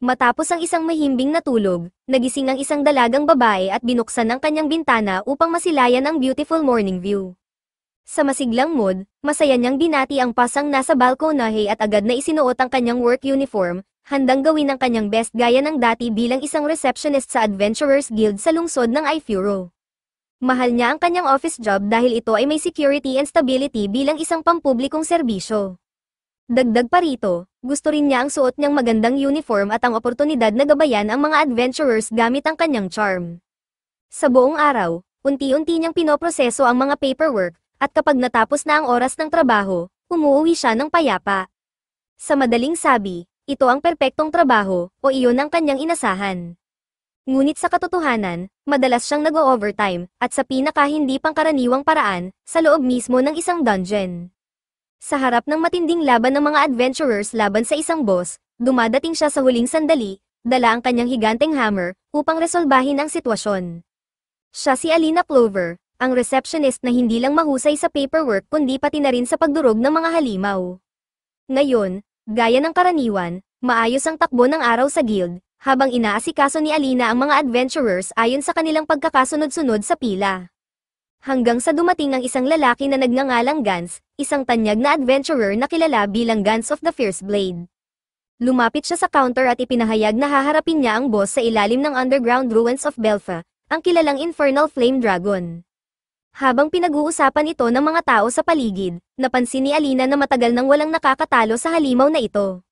Matapos ang isang mahimbing na tulog, nagising ang isang dalagang babae at binuksan ang kanyang bintana upang masilayan ang beautiful morning view. Sa masiglang mood, masaya niyang binati ang pasang nasa balkonahe at agad na isinuot ang kanyang work uniform, handang gawin ang kanyang best gaya ng dati bilang isang receptionist sa Adventurers Guild sa lungsod ng Ifuro. Mahal niya ang kanyang office job dahil ito ay may security and stability bilang isang pampublikong serbisyo. Dagdag pa rito, gusto rin niya ang suot niyang magandang uniform at ang oportunidad na gabayan ang mga adventurers gamit ang kanyang charm. Sa buong araw, unti-unti niyang pinoproseso ang mga paperwork, at kapag natapos na ang oras ng trabaho, umuwi siya ng payapa. Sa madaling sabi, ito ang perpektong trabaho, o iyon ang kanyang inasahan. Ngunit sa katotohanan, madalas siyang nag-o-overtime, at sa pinaka-hindi pangkaraniwang paraan, sa loob mismo ng isang dungeon. Sa harap ng matinding laban ng mga adventurers laban sa isang boss, dumadating siya sa huling sandali, dala ang kanyang higanteng hammer, upang resolbahin ang sitwasyon. Siya si Alina Clover, ang receptionist na hindi lang mahusay sa paperwork kundi pati na rin sa pagdurog ng mga halimaw. Ngayon, gaya ng karaniwan, maayos ang takbo ng araw sa guild, habang inaasikaso ni Alina ang mga adventurers ayon sa kanilang pagkakasunod-sunod sa pila. Hanggang sa dumating ang isang lalaki na nagngangalang Gans, isang tanyag na adventurer na kilala bilang Gans of the Fierce Blade. Lumapit siya sa counter at ipinahayag na haharapin niya ang boss sa ilalim ng underground ruins of Belfa, ang kilalang Infernal Flame Dragon. Habang pinag-uusapan ito ng mga tao sa paligid, napansin ni Alina na matagal nang walang nakakatalo sa halimaw na ito.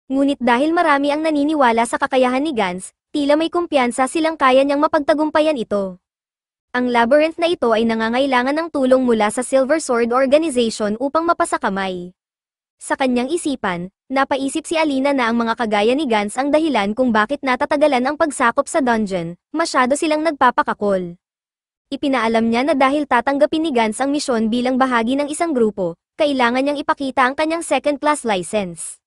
Ngunit dahil marami ang naniniwala sa kakayahan ni Gans, tila may kumpiyansa silang kaya niyang mapagtagumpayan ito. Ang labyrinth na ito ay nangangailangan ng tulong mula sa Silver Sword Organization upang mapasakamay. Sa kanyang isipan, napaisip si Alina na ang mga kagaya ni Gans ang dahilan kung bakit natatagalan ang pagsakop sa dungeon, masyado silang nagpapakakol. Ipinaalam niya na dahil tatanggapin ni Gans ang misyon bilang bahagi ng isang grupo, kailangan niyang ipakita ang kanyang second-class license.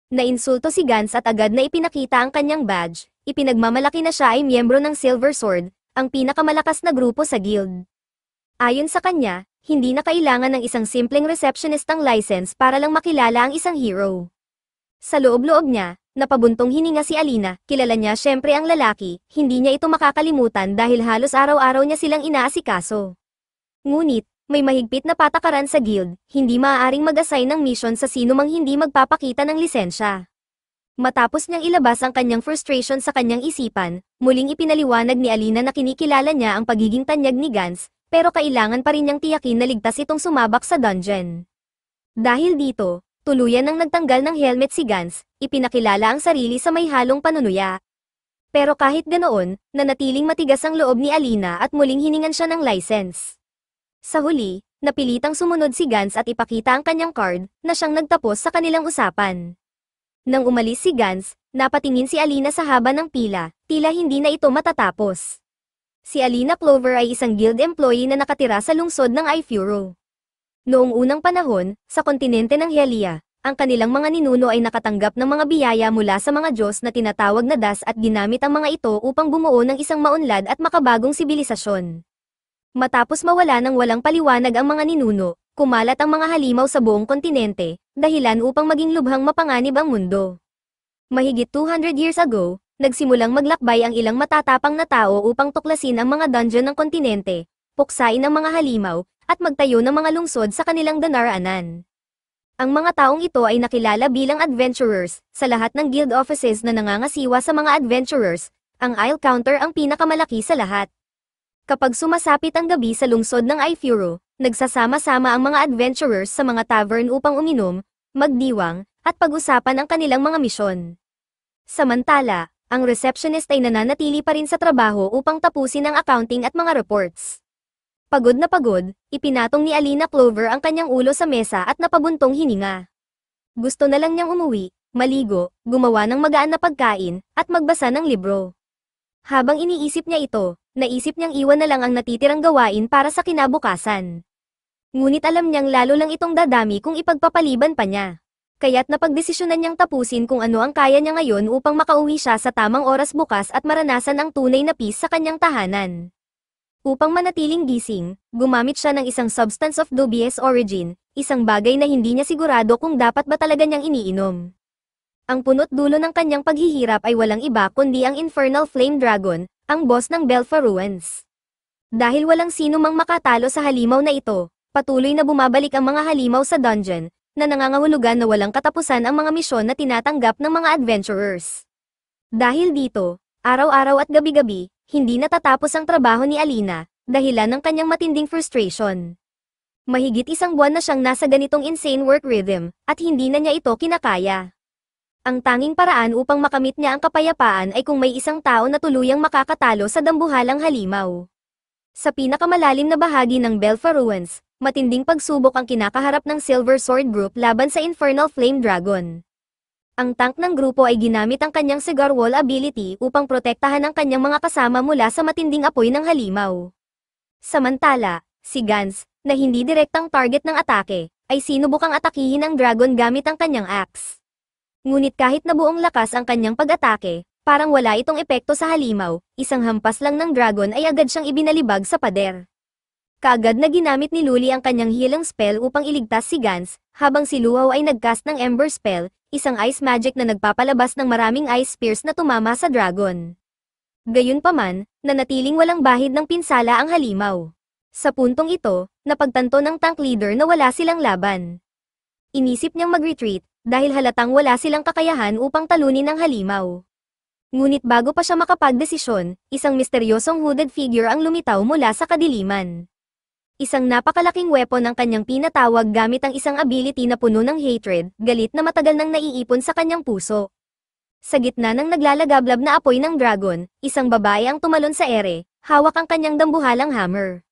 Nainsulto si Gans at agad na ipinakita ang kanyang badge, ipinagmamalaki na siya ay miyembro ng Silver Sword, ang pinakamalakas na grupo sa guild. Ayon sa kanya, hindi na kailangan ng isang simpleng receptionistang license para lang makilala ang isang hero. Sa loob-loob niya, napabuntong hininga si Alina, kilala niya syempre ang lalaki, hindi niya ito makakalimutan dahil halos araw-araw niya silang inaasikaso. Ngunit, may mahigpit na patakaran sa guild, hindi maaaring mag-assign ng mission sa sinumang hindi magpapakita ng lisensya. Matapos niyang ilabas ang kanyang frustration sa kanyang isipan, muling ipinaliwanag ni Alina na kinikilala niya ang pagiging tanyag ni Gans, pero kailangan pa rin niyang tiyakin na ligtas itong sumabak sa dungeon. Dahil dito, tuluyan nang nagtanggal ng helmet si Gans, ipinakilala ang sarili sa may halong panunuya. Pero kahit ganoon, nanatiling matigas ang loob ni Alina at muling hiningan siya ng license. Sa huli, napilitang sumunod si Gans at ipakita ang kanyang card, na siyang nagtapos sa kanilang usapan. Nang umalis si Gans, napatingin si Alina sa haba ng pila, tila hindi na ito matatapos. Si Alina Clover ay isang guild employee na nakatira sa lungsod ng Ifuro. Noong unang panahon, sa kontinente ng Helia, ang kanilang mga ninuno ay nakatanggap ng mga biyaya mula sa mga Diyos na tinatawag na Das at ginamit ang mga ito upang bumuo ng isang maunlad at makabagong sibilisasyon. Matapos mawala ng walang paliwanag ang mga ninuno, kumalat ang mga halimaw sa buong kontinente, dahilan upang maging lubhang mapanganib ang mundo. Mahigit 200 years ago, nagsimulang maglakbay ang ilang matatapang na tao upang tuklasin ang mga dungeon ng kontinente, puksain ang mga halimaw, at magtayo ng mga lungsod sa kanilang Danaranan. Ang mga taong ito ay nakilala bilang adventurers, sa lahat ng guild offices na nangangasiwa sa mga adventurers, ang Isle Counter ang pinakamalaki sa lahat. Kapag sumasapit ang gabi sa lungsod ng Ifuro, nagsasama-sama ang mga adventurers sa mga tavern upang uminom, magdiwang, at pag-usapan ang kanilang mga misyon. Samantala, ang receptionist ay nananatili pa rin sa trabaho upang tapusin ang accounting at mga reports. Pagod na pagod, ipinatong ni Alina Clover ang kanyang ulo sa mesa at napabuntong hininga. Gusto na lang niyang umuwi, maligo, gumawa ng magaan na pagkain, at magbasa ng libro. Habang iniisip niya ito, naisip niyang iwan na lang ang natitirang gawain para sa kinabukasan. Ngunit alam niyang lalo lang itong dadami kung ipagpapaliban pa niya. Kaya't napagdesisyonan niyang tapusin kung ano ang kaya niya ngayon upang makauwi siya sa tamang oras bukas at maranasan ang tunay na peace sa kanyang tahanan. Upang manatiling gising, gumamit siya ng isang substance of dubious origin, isang bagay na hindi niya sigurado kung dapat ba talaga niyang iniinom. Ang punot dulo ng kanyang paghihirap ay walang iba kundi ang Infernal Flame Dragon, ang boss ng Belfa Ruins. Dahil walang sino mang makatalo sa halimaw na ito, patuloy na bumabalik ang mga halimaw sa dungeon, na nangangahulugan na walang katapusan ang mga misyon na tinatanggap ng mga adventurers. Dahil dito, araw-araw at gabi-gabi, hindi natatapos ang trabaho ni Alina, dahilan ng kanyang matinding frustration. Mahigit isang buwan na siyang nasa ganitong insane work rhythm, at hindi na niya ito kinakaya. Ang tanging paraan upang makamit niya ang kapayapaan ay kung may isang tao na tuluyang makakatalo sa dambuhalang halimaw. Sa pinakamalalim na bahagi ng Belfa Ruins, matinding pagsubok ang kinakaharap ng Silver Sword Group laban sa Infernal Flame Dragon. Ang tank ng grupo ay ginamit ang kanyang Cigar Wall ability upang protektahan ang kanyang mga kasama mula sa matinding apoy ng halimaw. Samantala, si Gans, na hindi direktang target ng atake, ay sinubukang atakihin ang dragon gamit ang kanyang axe. Ngunit kahit na buong lakas ang kanyang pag-atake, parang wala itong epekto sa halimaw, isang hampas lang ng dragon ay agad siyang ibinalibag sa pader. Kaagad na ginamit ni Luli ang kanyang healing spell upang iligtas si Gans, habang si Luaw ay nagcast ng Ember Spell, isang ice magic na nagpapalabas ng maraming ice spears na tumama sa dragon. Gayunpaman, nanatiling walang bahid ng pinsala ang halimaw. Sa puntong ito, napagtanto ng tank leader na wala silang laban. Inisip niyang mag-retreat, dahil halatang wala silang kakayahan upang talunin ang halimaw. Ngunit bago pa siya makapagdesisyon, isang misteryosong hooded figure ang lumitaw mula sa kadiliman. Isang napakalaking weapon ang kanyang pinatawag gamit ang isang ability na puno ng hatred, galit na matagal nang naiipon sa kanyang puso. Sa gitna ng naglalagablab na apoy ng dragon, isang babae ang tumalon sa ere, hawak ang kanyang dambuhalang hammer.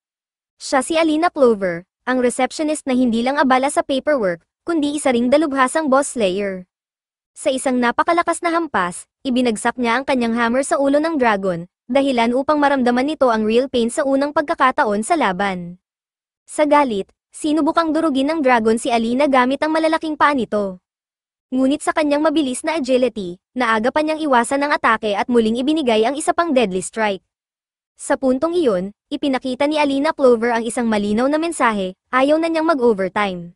Siya si Alina Clover, ang receptionist na hindi lang abala sa paperwork, kundi isa ring dalubhasang boss slayer. Sa isang napakalakas na hampas, ibinagsak niya ang kanyang hammer sa ulo ng dragon, dahilan upang maramdaman nito ang real pain sa unang pagkakataon sa laban. Sa galit, sinubukang durugin ng dragon si Alina gamit ang malalaking paa nito. Ngunit sa kanyang mabilis na agility, naaga pa niyang iwasan ang atake at muling ibinigay ang isa pang deadly strike. Sa puntong iyon, ipinakita ni Alina Clover ang isang malinaw na mensahe, ayaw na niyang mag-overtime.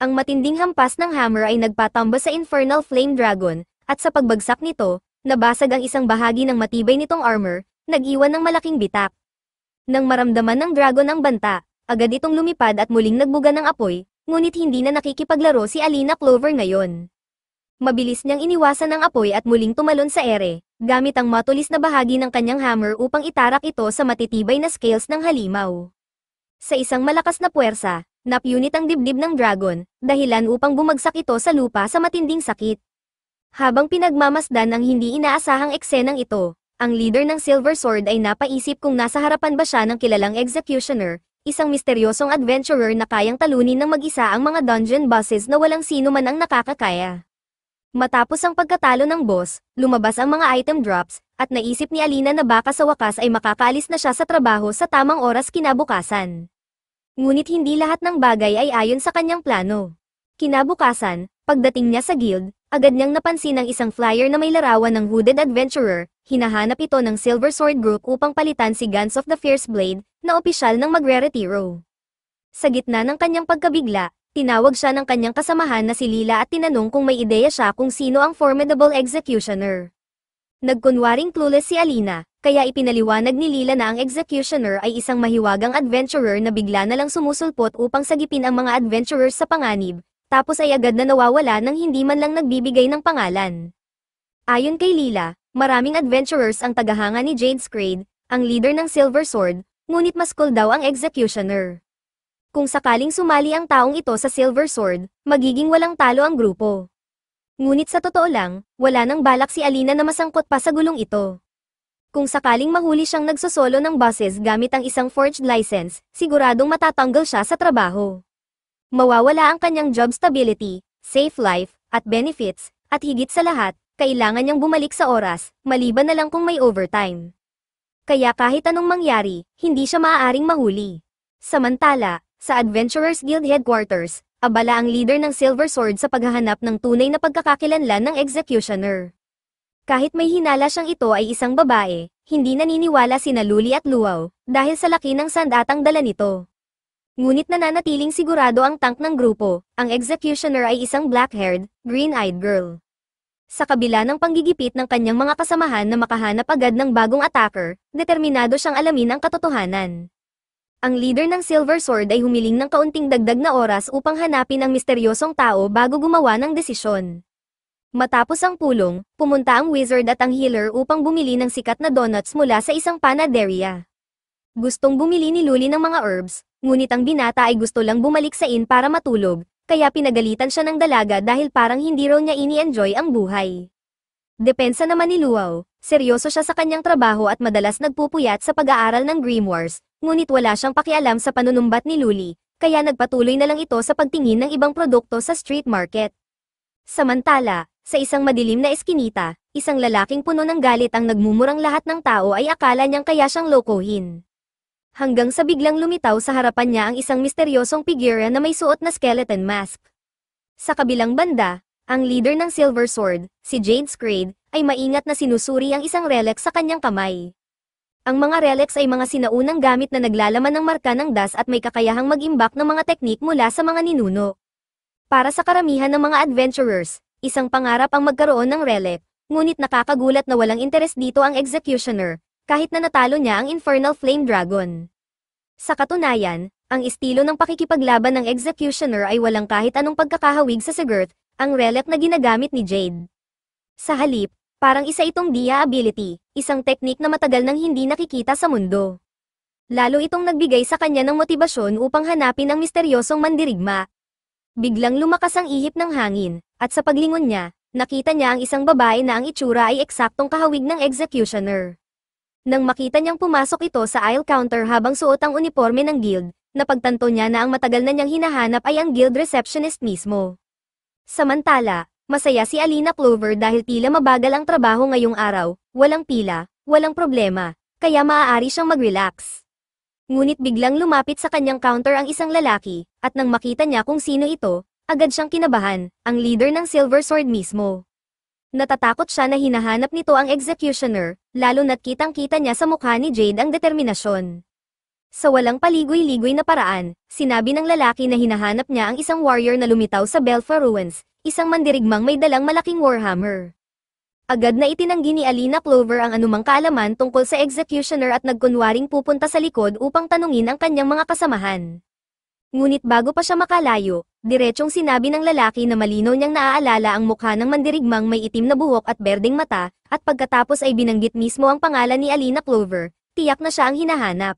Ang matinding hampas ng hammer ay nagpatumba sa Infernal Flame Dragon, at sa pagbagsak nito, nabasag ang isang bahagi ng matibay nitong armor, nag-iwan ng malaking bitak. Nang maramdaman ng dragon ang banta, agad itong lumipad at muling nagbuga ng apoy, ngunit hindi na nakikipaglaro si Alina Clover ngayon. Mabilis niyang iniwasan ang apoy at muling tumalon sa ere, gamit ang matulis na bahagi ng kanyang hammer upang itarak ito sa matitibay na scales ng halimaw. Sa isang malakas na puwersa, napunit ang dibdib ng dragon, dahilan upang bumagsak ito sa lupa sa matinding sakit. Habang pinagmamasdan ang hindi inaasahang eksenang ito, ang leader ng Silver Sword ay napaisip kung nasa harapan ba siya ng kilalang executioner, isang misteryosong adventurer na kayang talunin ng mag-isa ang mga dungeon bosses na walang sino man ang nakakakaya. Matapos ang pagkatalo ng boss, lumabas ang mga item drops, at naisip ni Alina na baka sa wakas ay makakaalis na siya sa trabaho sa tamang oras kinabukasan. Ngunit hindi lahat ng bagay ay ayon sa kanyang plano. Kinabukasan, pagdating niya sa guild, agad niyang napansin ang isang flyer na may larawan ng hooded adventurer, hinahanap ito ng Silver Sword Group upang palitan si Gans of the Fierce Blade, na opisyal ng magre-retiro. Sa gitna ng kanyang pagkabigla, tinawag siya ng kanyang kasamahan na si Lila at tinanong kung may ideya siya kung sino ang formidable executioner. Nagkunwaring clueless si Alina, kaya ipinaliwanag ni Lila na ang executioner ay isang mahiwagang adventurer na bigla na lang sumusulpot upang sagipin ang mga adventurers sa panganib, tapos ay agad na nawawala nang hindi man lang nagbibigay ng pangalan. Ayon kay Lila, maraming adventurers ang tagahanga ni Jade Scrade, ang leader ng Silver Sword, ngunit mas cool daw ang executioner. Kung sakaling sumali ang taong ito sa Silver Sword, magiging walang talo ang grupo. Ngunit sa totoo lang, wala nang balak si Alina na masangkot pa sa gulong ito. Kung sakaling mahuli siyang nagsosolo ng bosses gamit ang isang forged license, siguradong matatanggal siya sa trabaho. Mawawala ang kanyang job stability, safe life, at benefits, at higit sa lahat, kailangan niyang bumalik sa oras, maliban na lang kung may overtime. Kaya kahit anong mangyari, hindi siya maaaring mahuli. Samantala, sa Adventurers Guild Headquarters, abala ang leader ng Silver Sword sa paghahanap ng tunay na pagkakakilanlan ng executioner. Kahit may hinala siyang ito ay isang babae, hindi naniniwala sina Luli at Luaw, dahil sa laki ng sandatang dala nito. Ngunit nananatiling sigurado ang tank ng grupo, ang executioner ay isang black-haired, green-eyed girl. Sa kabila ng panggigipit ng kanyang mga kasamahan na makahanap agad ng bagong attacker, determinado siyang alamin ang katotohanan. Ang leader ng Silver Sword ay humiling ng kaunting dagdag na oras upang hanapin ang misteryosong tao bago gumawa ng desisyon. Matapos ang pulong, pumunta ang wizard at ang healer upang bumili ng sikat na donuts mula sa isang panaderia. Gustong bumili ni Luli ng mga herbs, ngunit ang binata ay gusto lang bumalik sa inn para matulog, kaya pinagalitan siya ng dalaga dahil parang hindi raw niya ini-enjoy ang buhay. Depensa naman ni Luau, seryoso siya sa kanyang trabaho at madalas nagpupuyat sa pag-aaral ng grimoires, ngunit wala siyang pakialam sa panunumbat ni Luli, kaya nagpatuloy na lang ito sa pagtingin ng ibang produkto sa street market. Samantala, sa isang madilim na eskinita, isang lalaking puno ng galit ang nagmumurang lahat ng tao ay akala niyang kaya siyang lokohin. Hanggang sa biglang lumitaw sa harapan niya ang isang misteryosong figura na may suot na skeleton mask. Sa kabilang banda, ang leader ng Silver Sword, si Jade Scrade, ay maingat na sinusuri ang isang relic sa kanyang kamay. Ang mga relics ay mga sinaunang gamit na naglalaman ng marka ng das at may kakayahang mag-imbak ng mga teknik mula sa mga ninuno. Para sa karamihan ng mga adventurers, isang pangarap ang magkaroon ng relic, ngunit nakakagulat na walang interes dito ang Executioner, kahit na natalo niya ang Infernal Flame Dragon. Sa katunayan, ang estilo ng pakikipaglaban ng Executioner ay walang kahit anong pagkakahawig sa Sigurd, ang relic na ginagamit ni Jade. Sa halip, parang isa itong Dia ability, isang teknik na matagal nang hindi nakikita sa mundo. Lalo itong nagbigay sa kanya ng motibasyon upang hanapin ang misteryosong mandirigma. Biglang lumakas ang ihip ng hangin, at sa paglingon niya, nakita niya ang isang babae na ang itsura ay eksaktong kahawig ng Executioner. Nang makita niyang pumasok ito sa aisle counter habang suot ang uniforme ng guild, napagtanto niya na ang matagal na niyang hinahanap ay ang guild receptionist mismo. Samantala, masaya si Alina Clover dahil tila mabagal ang trabaho ngayong araw, walang pila, walang problema, kaya maaari siyang mag-relax. Ngunit biglang lumapit sa kanyang counter ang isang lalaki, at nang makita niya kung sino ito, agad siyang kinabahan, ang leader ng Silver Sword mismo. Natatakot siya na hinahanap nito ang Executioner, lalo na't kitang-kita niya sa mukha ni Jade ang determinasyon. Sa walang paligoy-ligoy na paraan, sinabi ng lalaki na hinahanap niya ang isang warrior na lumitaw sa Belfar Ruins, isang mandirigmang may dalang malaking warhammer. Agad na itinanggi ni Alina Clover ang anumang kaalaman tungkol sa Executioner at nagkunwaring pupunta sa likod upang tanungin ang kanyang mga kasamahan. Ngunit bago pa siya makalayo, diretsong sinabi ng lalaki na malinaw niyang naaalala ang mukha ng mandirigmang may itim na buhok at berdeng mata, at pagkatapos ay binanggit mismo ang pangalan ni Alina Clover, tiyak na siya ang hinahanap.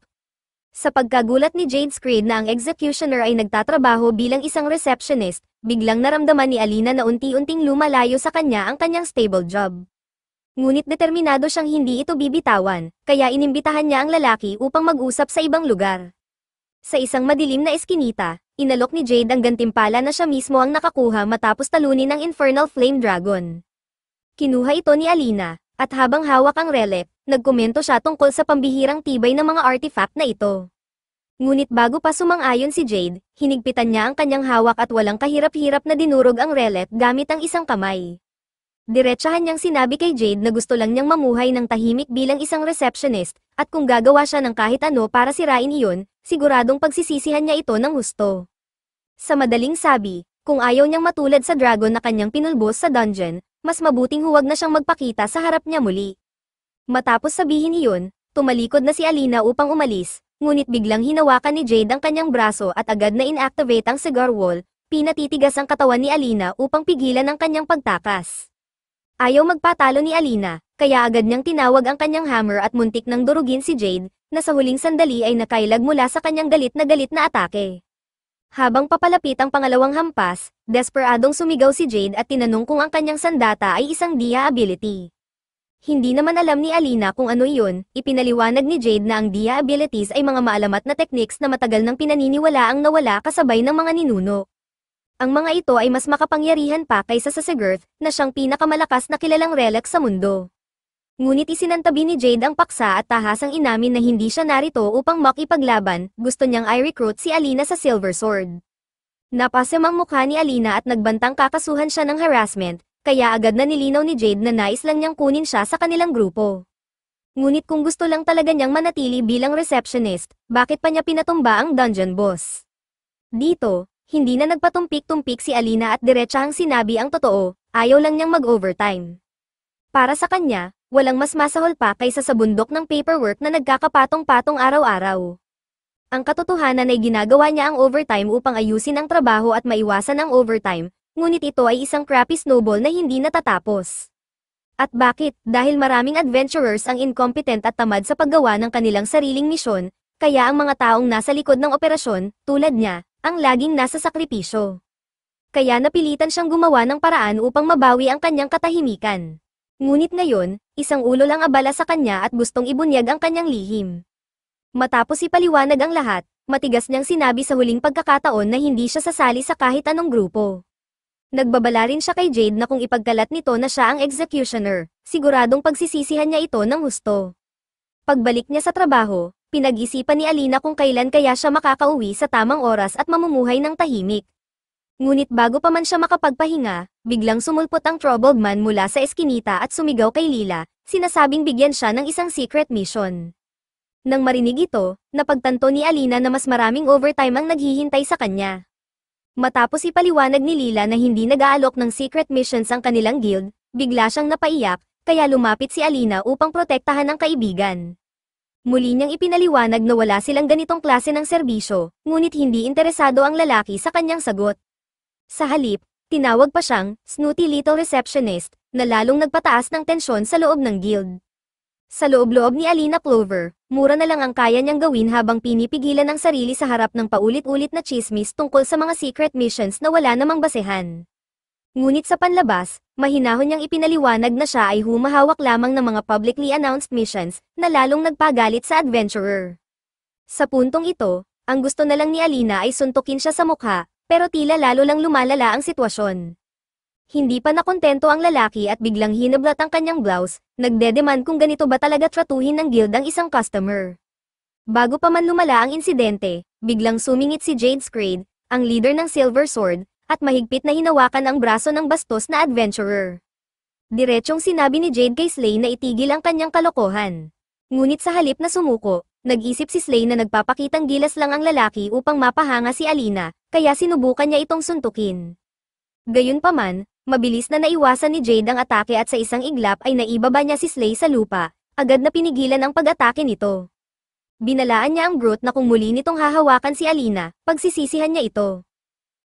Sa pagkagulat ni Jade Scrade na ang Executioner ay nagtatrabaho bilang isang receptionist, biglang naramdaman ni Alina na unti-unting lumalayo sa kanya ang kanyang stable job. Ngunit determinado siyang hindi ito bibitawan, kaya inimbitahan niya ang lalaki upang mag-usap sa ibang lugar. Sa isang madilim na eskinita, inalok ni Jade ang gantimpala na siya mismo ang nakakuha matapos talunin ng Infernal Flame Dragon. Kinuha ito ni Alina, at habang hawak ang relic, nagkomento siya tungkol sa pambihirang tibay ng mga artifact na ito. Ngunit bago pa sumang-ayon si Jade, hinigpitan niya ang kanyang hawak at walang kahirap-hirap na dinurog ang relic gamit ang isang kamay. Diretsahan niyang sinabi kay Jade na gusto lang niyang mamuhay ng tahimik bilang isang receptionist, at kung gagawa siya ng kahit ano para sirain iyon, siguradong pagsisisihan niya ito ng husto. Sa madaling sabi, kung ayaw niyang matulad sa dragon na kanyang pinulbos sa dungeon, mas mabuting huwag na siyang magpakita sa harap niya muli. Matapos sabihin iyon, tumalikod na si Alina upang umalis, ngunit biglang hinawakan ni Jade ang kanyang braso at agad na inactivate ang cigar wall, pinatitigas ang katawan ni Alina upang pigilan ang kanyang pagtakas. Ayaw magpatalo ni Alina, kaya agad niyang tinawag ang kanyang hammer at muntik nang durugin si Jade, na sa huling sandali ay nakailag mula sa kanyang galit na atake. Habang papalapit ang pangalawang hampas, desperadong sumigaw si Jade at tinanong kung ang kanyang sandata ay isang Dia ability. Hindi naman alam ni Alina kung ano iyon, ipinaliwanag ni Jade na ang Dia abilities ay mga maalamat na techniques na matagal nang pinaniniwalaang nawala kasabay ng mga ninuno. Ang mga ito ay mas makapangyarihan pa kaysa sa Sigurd, na siyang pinakamalakas na kilalang relic sa mundo. Ngunit isinantabi ni Jade ang paksa at tahasang inamin na hindi siya narito upang makipaglaban, gusto niyang i-recruit si Alina sa Silver Sword. Napasim ang mukha ni Alina at nagbantang kakasuhan siya ng harassment, kaya agad na nilinaw ni Jade na nais lang niyang kunin siya sa kanilang grupo. Ngunit kung gusto lang talaga niyang manatili bilang receptionist, bakit pa niya pinatumba ang dungeon boss? Dito, Hindi na nagpatumpik-tumpik si Alina at diretsahang sinabi ang totoo, ayaw lang niyang mag-overtime. Para sa kanya, walang mas masahol pa kaysa sa bundok ng paperwork na nagkakapatong-patong araw-araw. Ang katotohanan ay ginagawa niya ang overtime upang ayusin ang trabaho at maiwasan ang overtime, ngunit ito ay isang crappy snowball na hindi natatapos. At bakit? Dahil maraming adventurers ang incompetent at tamad sa paggawa ng kanilang sariling misyon, kaya ang mga taong nasa likod ng operasyon, tulad niya, ang laging nasa sakripisyo. Kaya napilitan siyang gumawa ng paraan upang mabawi ang kanyang katahimikan. Ngunit ngayon, isang ulo lang abala sa kanya at gustong ibunyag ang kanyang lihim. Matapos ipaliwanag ang lahat, matigas niyang sinabi sa huling pagkakataon na hindi siya sasali sa kahit anong grupo. Nagbabala rin siya kay Jade na kung ipagkalat nito na siya ang executioner, siguradong pagsisisihan niya ito ng husto. Pagbalik niya sa trabaho, pinag-isipan ni Alina kung kailan kaya siya makakauwi sa tamang oras at mamumuhay ng tahimik. Ngunit bago pa man siya makapagpahinga, biglang sumulpot ang troubled man mula sa eskinita at sumigaw kay Lila, sinasabing bigyan siya ng isang secret mission. Nang marinig ito, napagtanto ni Alina na mas maraming overtime ang naghihintay sa kanya. Matapos ipaliwanag ni Lila na hindi nag-aalok ng secret missions ang kanilang guild, bigla siyang napaiyak, kaya lumapit si Alina upang protektahan ang kaibigan. Muli niyang ipinaliwanag na wala silang ganitong klase ng serbisyo, ngunit hindi interesado ang lalaki sa kanyang sagot. Sa halip, tinawag pa siyang snooty little receptionist, na lalong nagpataas ng tensyon sa loob ng guild. Sa loob-loob ni Alina Clover, mura na lang ang kaya niyang gawin habang pinipigilan ang sarili sa harap ng paulit-ulit na chismis tungkol sa mga secret missions na wala namang basehan. Ngunit sa panlabas, mahinahon niyang ipinaliwanag na siya ay humahawak lamang ng mga publicly announced missions na lalong nagpagalit sa adventurer. Sa puntong ito, ang gusto na lang ni Alina ay suntukin siya sa mukha, pero tila lalo lang lumalala ang sitwasyon. Hindi pa nakontento ang lalaki at biglang hinablat ang kanyang blouse, nagdedemand kung ganito ba talaga tratuhin ng guild ang isang customer. Bago pa man lumala ang insidente, biglang sumingit si Jade Scrade, ang leader ng Silver Sword, at mahigpit na hinawakan ang braso ng bastos na adventurer. Diretsyong sinabi ni Jade kay Slay na itigil ang kanyang kalokohan. Ngunit sa halip na sumuko, nag-isip si Slay na nagpapakitang gilas lang ang lalaki upang mapahanga si Alina, kaya sinubukan niya itong suntukin. Gayunpaman, mabilis na naiwasan ni Jade ang atake at sa isang iglap ay naibaba niya si Slay sa lupa, agad na pinigilan ang pag-atake nito. Binalaan niya ang brute na kung muli nitong hahawakan si Alina, pagsisisihan niya ito.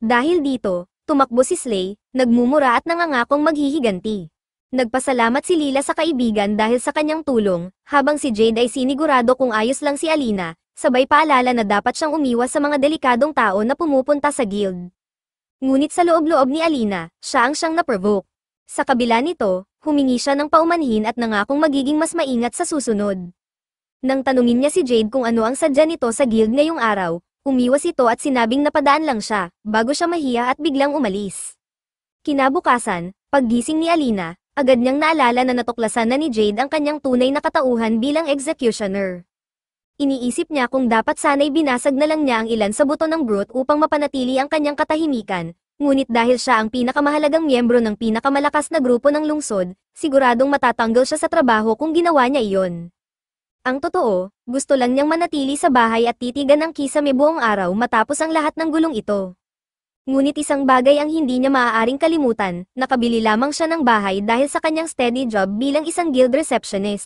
Dahil dito, tumakbo si Slay, nagmumura at nangangakong maghihiganti. Nagpasalamat si Lila sa kaibigan dahil sa kanyang tulong, habang si Jade ay sinigurado kung ayos lang si Alina, sabay paalala na dapat siyang umiwas sa mga delikadong tao na pumupunta sa guild. Ngunit sa loob-loob ni Alina, siya ang siyang na-provoke. Sa kabila nito, humingi siya ng paumanhin at nangakong magiging mas maingat sa susunod. Nang tanungin niya si Jade kung ano ang sadya nito sa guild ngayong araw, umiwas ito at sinabing napadaan lang siya, bago siya mahiya at biglang umalis. Kinabukasan, paggising ni Alina, agad niyang naalala na natuklasan na ni Jade ang kanyang tunay na katauhan bilang executioner. Iniisip niya kung dapat sana'y binasag na lang niya ang ilan sa buto ng brute upang mapanatili ang kanyang katahimikan, ngunit dahil siya ang pinakamahalagang miyembro ng pinakamalakas na grupo ng lungsod, siguradong matatanggal siya sa trabaho kung ginawa niya iyon. Ang totoo, gusto lang niyang manatili sa bahay at titigan ng kisame buong araw matapos ang lahat ng gulong ito. Ngunit isang bagay ang hindi niya maaaring kalimutan, nakabili lamang siya ng bahay dahil sa kanyang steady job bilang isang guild receptionist.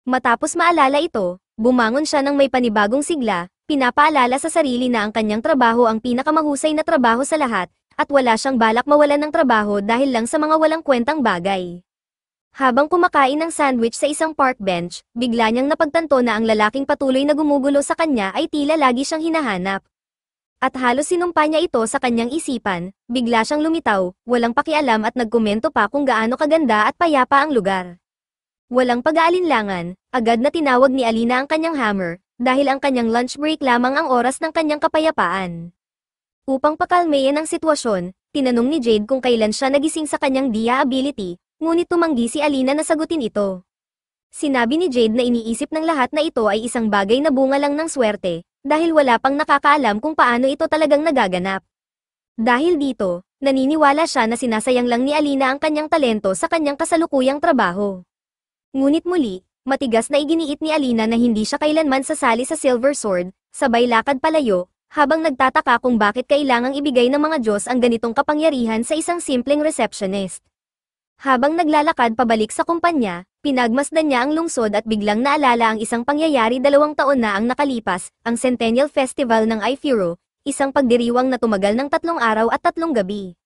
Matapos maalala ito, bumangon siya ng may panibagong sigla, pinapaalala sa sarili na ang kanyang trabaho ang pinakamahusay na trabaho sa lahat, at wala siyang balak mawalan ng trabaho dahil lang sa mga walang kwentang bagay. Habang kumakain ng sandwich sa isang park bench, bigla niyang napagtanto na ang lalaking patuloy na gumugulo sa kanya ay tila lagi siyang hinahanap. At halos sinumpa niya ito sa kanyang isipan, bigla siyang lumitaw, walang pakialam at nagkomento pa kung gaano kaganda at payapa ang lugar. Walang pag-aalinlangan, agad na tinawag ni Alina ang kanyang hammer, dahil ang kanyang lunch break lamang ang oras ng kanyang kapayapaan. Upang pakalmayan ang sitwasyon, tinanong ni Jade kung kailan siya nagising sa kanyang Dia ability, ngunit tumanggi si Alina na sagutin ito. Sinabi ni Jade na iniisip ng lahat na ito ay isang bagay na bunga lang ng swerte, dahil wala pang nakakaalam kung paano ito talagang nagaganap. Dahil dito, naniniwala siya na sinasayang lang ni Alina ang kanyang talento sa kanyang kasalukuyang trabaho. Ngunit muli, matigas na iginiit ni Alina na hindi siya kailanman sasali sa Silver Sword, sabay lakad palayo, habang nagtataka kung bakit kailangang ibigay ng mga Diyos ang ganitong kapangyarihan sa isang simpleng receptionist. Habang naglalakad pabalik sa kumpanya, pinagmasdan niya ang lungsod at biglang naalala ang isang pangyayari 2 taon na ang nakalipas, ang Centennial Festival ng iFuro, isang pagdiriwang na tumagal ng 3 araw at 3 gabi.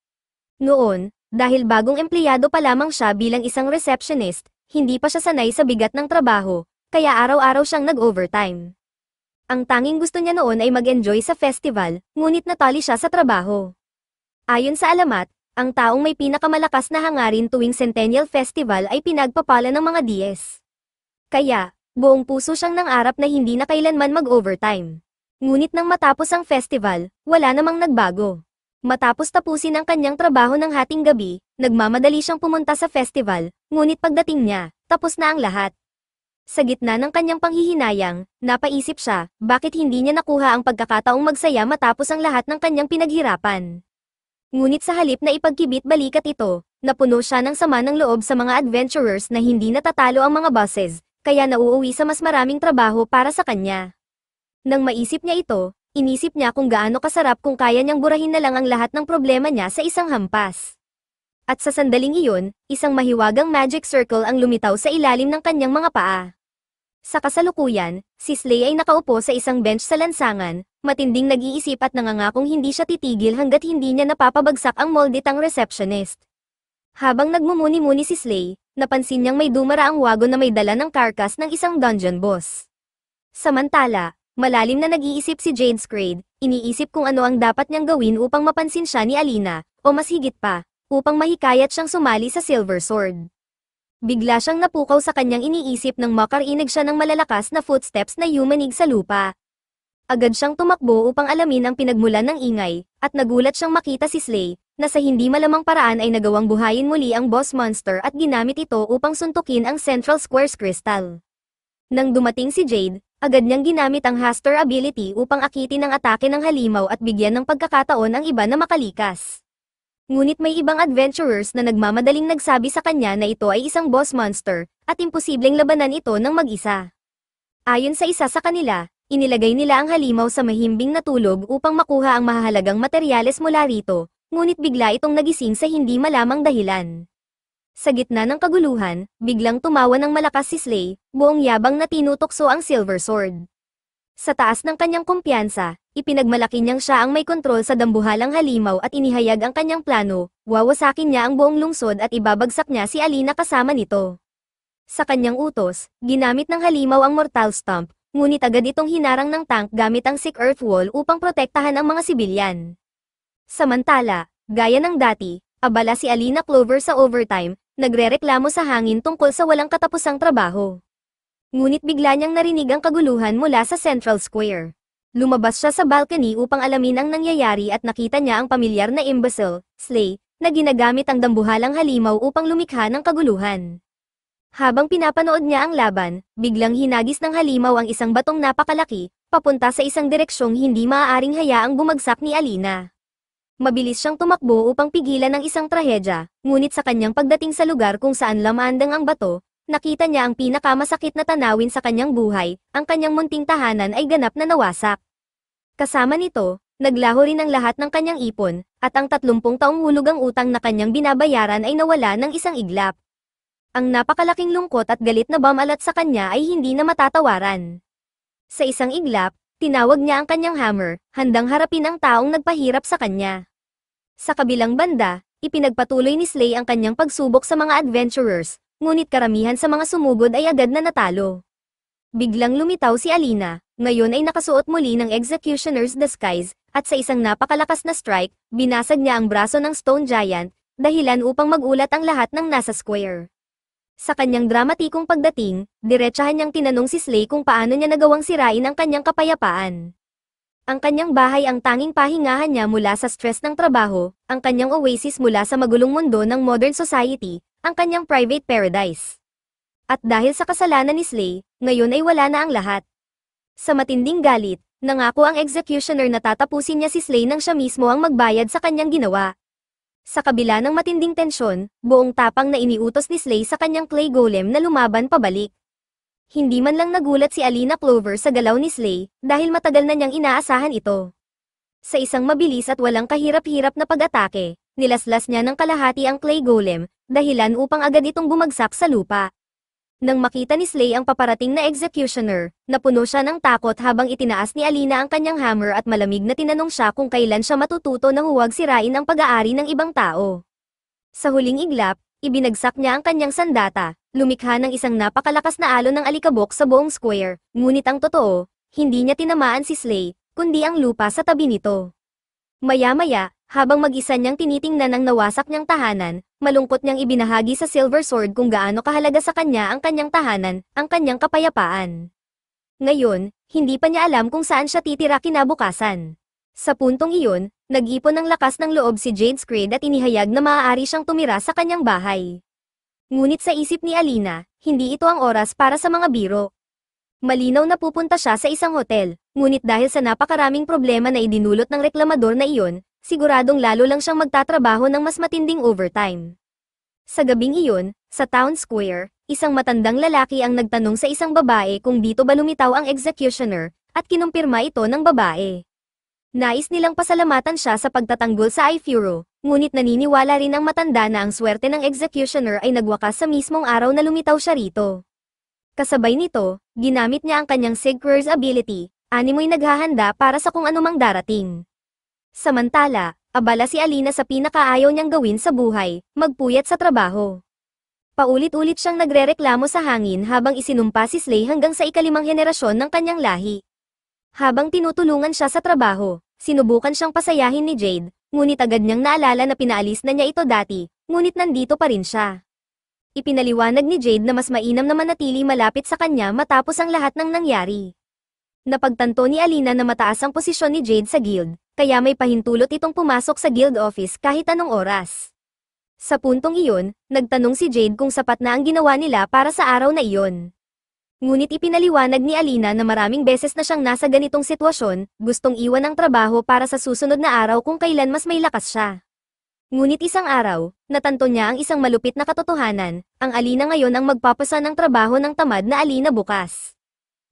Noon, dahil bagong empleyado pa lamang siya bilang isang receptionist, hindi pa siya sanay sa bigat ng trabaho, kaya araw-araw siyang nag-overtime. Ang tanging gusto niya noon ay mag-enjoy sa festival, ngunit natali siya sa trabaho. Ayon sa alamat, ang taong may pinakamalakas na hangarin tuwing Centennial Festival ay pinagpapala ng mga DS. Kaya, buong puso siyang nangarap na hindi na kailanman mag-overtime. Ngunit nang matapos ang festival, wala namang nagbago. Matapos tapusin ang kanyang trabaho ng hating gabi, nagmamadali siyang pumunta sa festival, ngunit pagdating niya, tapos na ang lahat. Sa gitna ng kanyang panghihinayang, napaisip siya, bakit hindi niya nakuha ang pagkakataong magsaya matapos ang lahat ng kanyang pinaghirapan. Ngunit sa halip na ipagkibit-balikat ito, napuno siya ng sama ng loob sa mga adventurers na hindi natatalo ang mga bosses, kaya nauuwi sa mas maraming trabaho para sa kanya. Nang maisip niya ito, inisip niya kung gaano kasarap kung kaya niyang burahin na lang ang lahat ng problema niya sa isang hampas. At sa sandaling iyon, isang mahiwagang magic circle ang lumitaw sa ilalim ng kanyang mga paa. Sa kasalukuyan, si Slay ay nakaupo sa isang bench sa lansangan, matinding nag-iisip at nangangakong hindi siya titigil hanggat hindi niya napapabagsak ang molditang receptionist. Habang nagmumuni-muni si Slay, napansin niyang may dumaraang wagon na may dala ng carcass ng isang dungeon boss. Samantala, malalim na nag-iisip si Jade Scrade, iniisip kung ano ang dapat niyang gawin upang mapansin siya ni Alina, o mas higit pa, upang mahikayat siyang sumali sa Silver Sword. Bigla siyang napukaw sa kanyang iniisip nang makarinig siya ng malalakas na footsteps na yumanig sa lupa. Agad siyang tumakbo upang alamin ang pinagmulan ng ingay, at nagulat siyang makita si Slay, na sa hindi malamang paraan ay nagawang buhayin muli ang boss monster at ginamit ito upang suntukin ang Central Square's crystal. Nang dumating si Jade, agad niyang ginamit ang Haster ability upang akitin ang atake ng halimaw at bigyan ng pagkakataon ang iba na makalikas. Ngunit may ibang adventurers na nagmamadaling nagsabi sa kanya na ito ay isang boss monster, at imposibleng labanan ito ng mag-isa. Ayon sa isa sa kanila, inilagay nila ang halimaw sa mahimbing na tulog upang makuha ang mahahalagang materyales mula rito, ngunit bigla itong nagising sa hindi malamang dahilan. Sa gitna ng kaguluhan, biglang tumawa ng malakas si Slay, buong yabang na tinutokso ang Silver Sword. Sa taas ng kanyang kumpiyansa, ipinagmalaki niyang siya ang may kontrol sa dambuhalang halimaw at inihayag ang kanyang plano, wawasakin niya ang buong lungsod at ibabagsak niya si Alina kasama nito. Sa kanyang utos, ginamit ng halimaw ang Mortal Stomp, ngunit agad itong hinarang ng tank gamit ang Sick Earth Wall upang protektahan ang mga sibilyan. Samantala, gaya ng dati, abala si Alina Clover sa overtime, nagrereklamo sa hangin tungkol sa walang katapusang trabaho. Ngunit bigla niyang narinig ang kaguluhan mula sa Central Square. Lumabas siya sa balcony upang alamin ang nangyayari at nakita niya ang pamilyar na imbecile, Slay, na ginagamit ang dambuhalang halimaw upang lumikha ng kaguluhan. Habang pinapanood niya ang laban, biglang hinagis ng halimaw ang isang batong napakalaki, papunta sa isang direksyong hindi maaaring hayaang bumagsak ni Alina. Mabilis siyang tumakbo upang pigilan ang isang trahedya, ngunit sa kanyang pagdating sa lugar kung saan lamandang ang bato, nakita niya ang pinakamasakit na tanawin sa kanyang buhay, ang kanyang munting tahanan ay ganap na nawasak. Kasama nito, naglaho rin ang lahat ng kanyang ipon, at ang 30 taong hulugang utang na kanyang binabayaran ay nawala ng isang iglap. Ang napakalaking lungkot at galit na bumalat sa kanya ay hindi na matatawaran. Sa isang iglap, tinawag niya ang kanyang hammer, handang harapin ang taong nagpahirap sa kanya. Sa kabilang banda, ipinagpatuloy ni Slay ang kanyang pagsubok sa mga adventurers, ngunit karamihan sa mga sumugod ay agad na natalo. Biglang lumitaw si Alina, ngayon ay nakasuot muli ng Executioner's Disguise, at sa isang napakalakas na strike, binasag niya ang braso ng Stone Giant, dahilan upang magulat ang lahat ng nasa square. Sa kanyang dramatikong pagdating, diretsahan niyang tinanong si Slay kung paano niya nagawang sirain ang kanyang kapayapaan. Ang kanyang bahay ang tanging pahingahan niya mula sa stress ng trabaho, ang kanyang oasis mula sa magulong mundo ng modern society, ang kanyang private paradise. At dahil sa kasalanan ni Slay, ngayon ay wala na ang lahat. Sa matinding galit, nangako ang executioner na tatapusin niya si Slay nang siya mismo ang magbayad sa kanyang ginawa. Sa kabila ng matinding tensyon, buong tapang na iniutos ni Slay sa kanyang clay golem na lumaban pabalik. Hindi man lang nagulat si Alina Clover sa galaw ni Slay, dahil matagal na niyang inaasahan ito. Sa isang mabilis at walang kahirap-hirap na pag-atake, nilaslas niya ng kalahati ang clay golem, dahilan upang agad itong bumagsak sa lupa. Nang makita ni Slay ang paparating na executioner, napuno siya ng takot habang itinaas ni Alina ang kanyang hammer at malamig na tinanong siya kung kailan siya matututo na huwag sirain ang pag-aari ng ibang tao. Sa huling iglap, ibinagsak niya ang kanyang sandata, lumikha ng isang napakalakas na alon ng alikabok sa buong square, ngunit ang totoo, hindi niya tinamaan si Slay, kundi ang lupa sa tabi nito. Maya-maya, habang mag-isa niyang tinitingnan ang nawasak niyang tahanan, malungkot niyang ibinahagi sa Silver Sword kung gaano kahalaga sa kanya ang kanyang tahanan, ang kanyang kapayapaan. Ngayon, hindi pa niya alam kung saan siya titira kinabukasan. Sa puntong iyon, nag-ipon ng lakas ng loob si Jade Screed at inihayag na maaari siyang tumira sa kanyang bahay. Ngunit sa isip ni Alina, hindi ito ang oras para sa mga biro. Malinaw na pupunta siya sa isang hotel, ngunit dahil sa napakaraming problema na idinulot ng reklamador na iyon, siguradong lalo lang siyang magtatrabaho ng mas matinding overtime. Sa gabing iyon, sa town square, isang matandang lalaki ang nagtanong sa isang babae kung dito ba lumitaw ang executioner, at kinumpirma ito ng babae. Nais nilang pasalamatan siya sa pagtatanggol sa Ifuro, ngunit naniniwala rin ang matanda na ang swerte ng executioner ay nagwakas sa mismong araw na lumitaw siya rito. Kasabay nito, ginamit niya ang kanyang Sigquer's ability, animoy naghahanda para sa kung anumang darating. Samantala, abala si Alina sa pinakaayaw niyang gawin sa buhay, magpuyat sa trabaho. Paulit-ulit siyang nagrereklamo sa hangin habang isinumpa si Slay hanggang sa ikalimang henerasyon ng kanyang lahi. Habang tinutulungan siya sa trabaho, sinubukan siyang pasayahin ni Jade, ngunit agad niyang naalala na pinaalis na niya ito dati, ngunit nandito pa rin siya. Ipinaliwanag ni Jade na mas mainam na manatili malapit sa kanya matapos ang lahat ng nangyari. Napagtanto ni Alina na mataas ang posisyon ni Jade sa guild, kaya may pahintulot itong pumasok sa guild office kahit anong oras. Sa puntong iyon, nagtanong si Jade kung sapat na ang ginawa nila para sa araw na iyon. Ngunit ipinaliwanag ni Alina na maraming beses na siyang nasa ganitong sitwasyon, gustong iwan ang trabaho para sa susunod na araw kung kailan mas may lakas siya. Ngunit isang araw, natanto niya ang isang malupit na katotohanan, ang Alina ngayon ang magpapasa ng trabaho ng tamad na Alina bukas.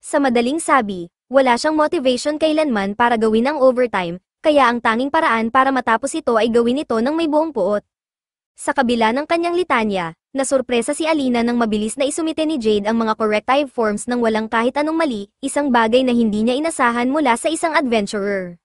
Sa madaling sabi, wala siyang motivation kailanman para gawin ang overtime, kaya ang tanging paraan para matapos ito ay gawin ito ng may buong puot. Sa kabila ng kanyang litanya, nasurpresa si Alina nang mabilis na isumite ni Jade ang mga corrective forms nang walang kahit anong mali, isang bagay na hindi niya inasahan mula sa isang adventurer.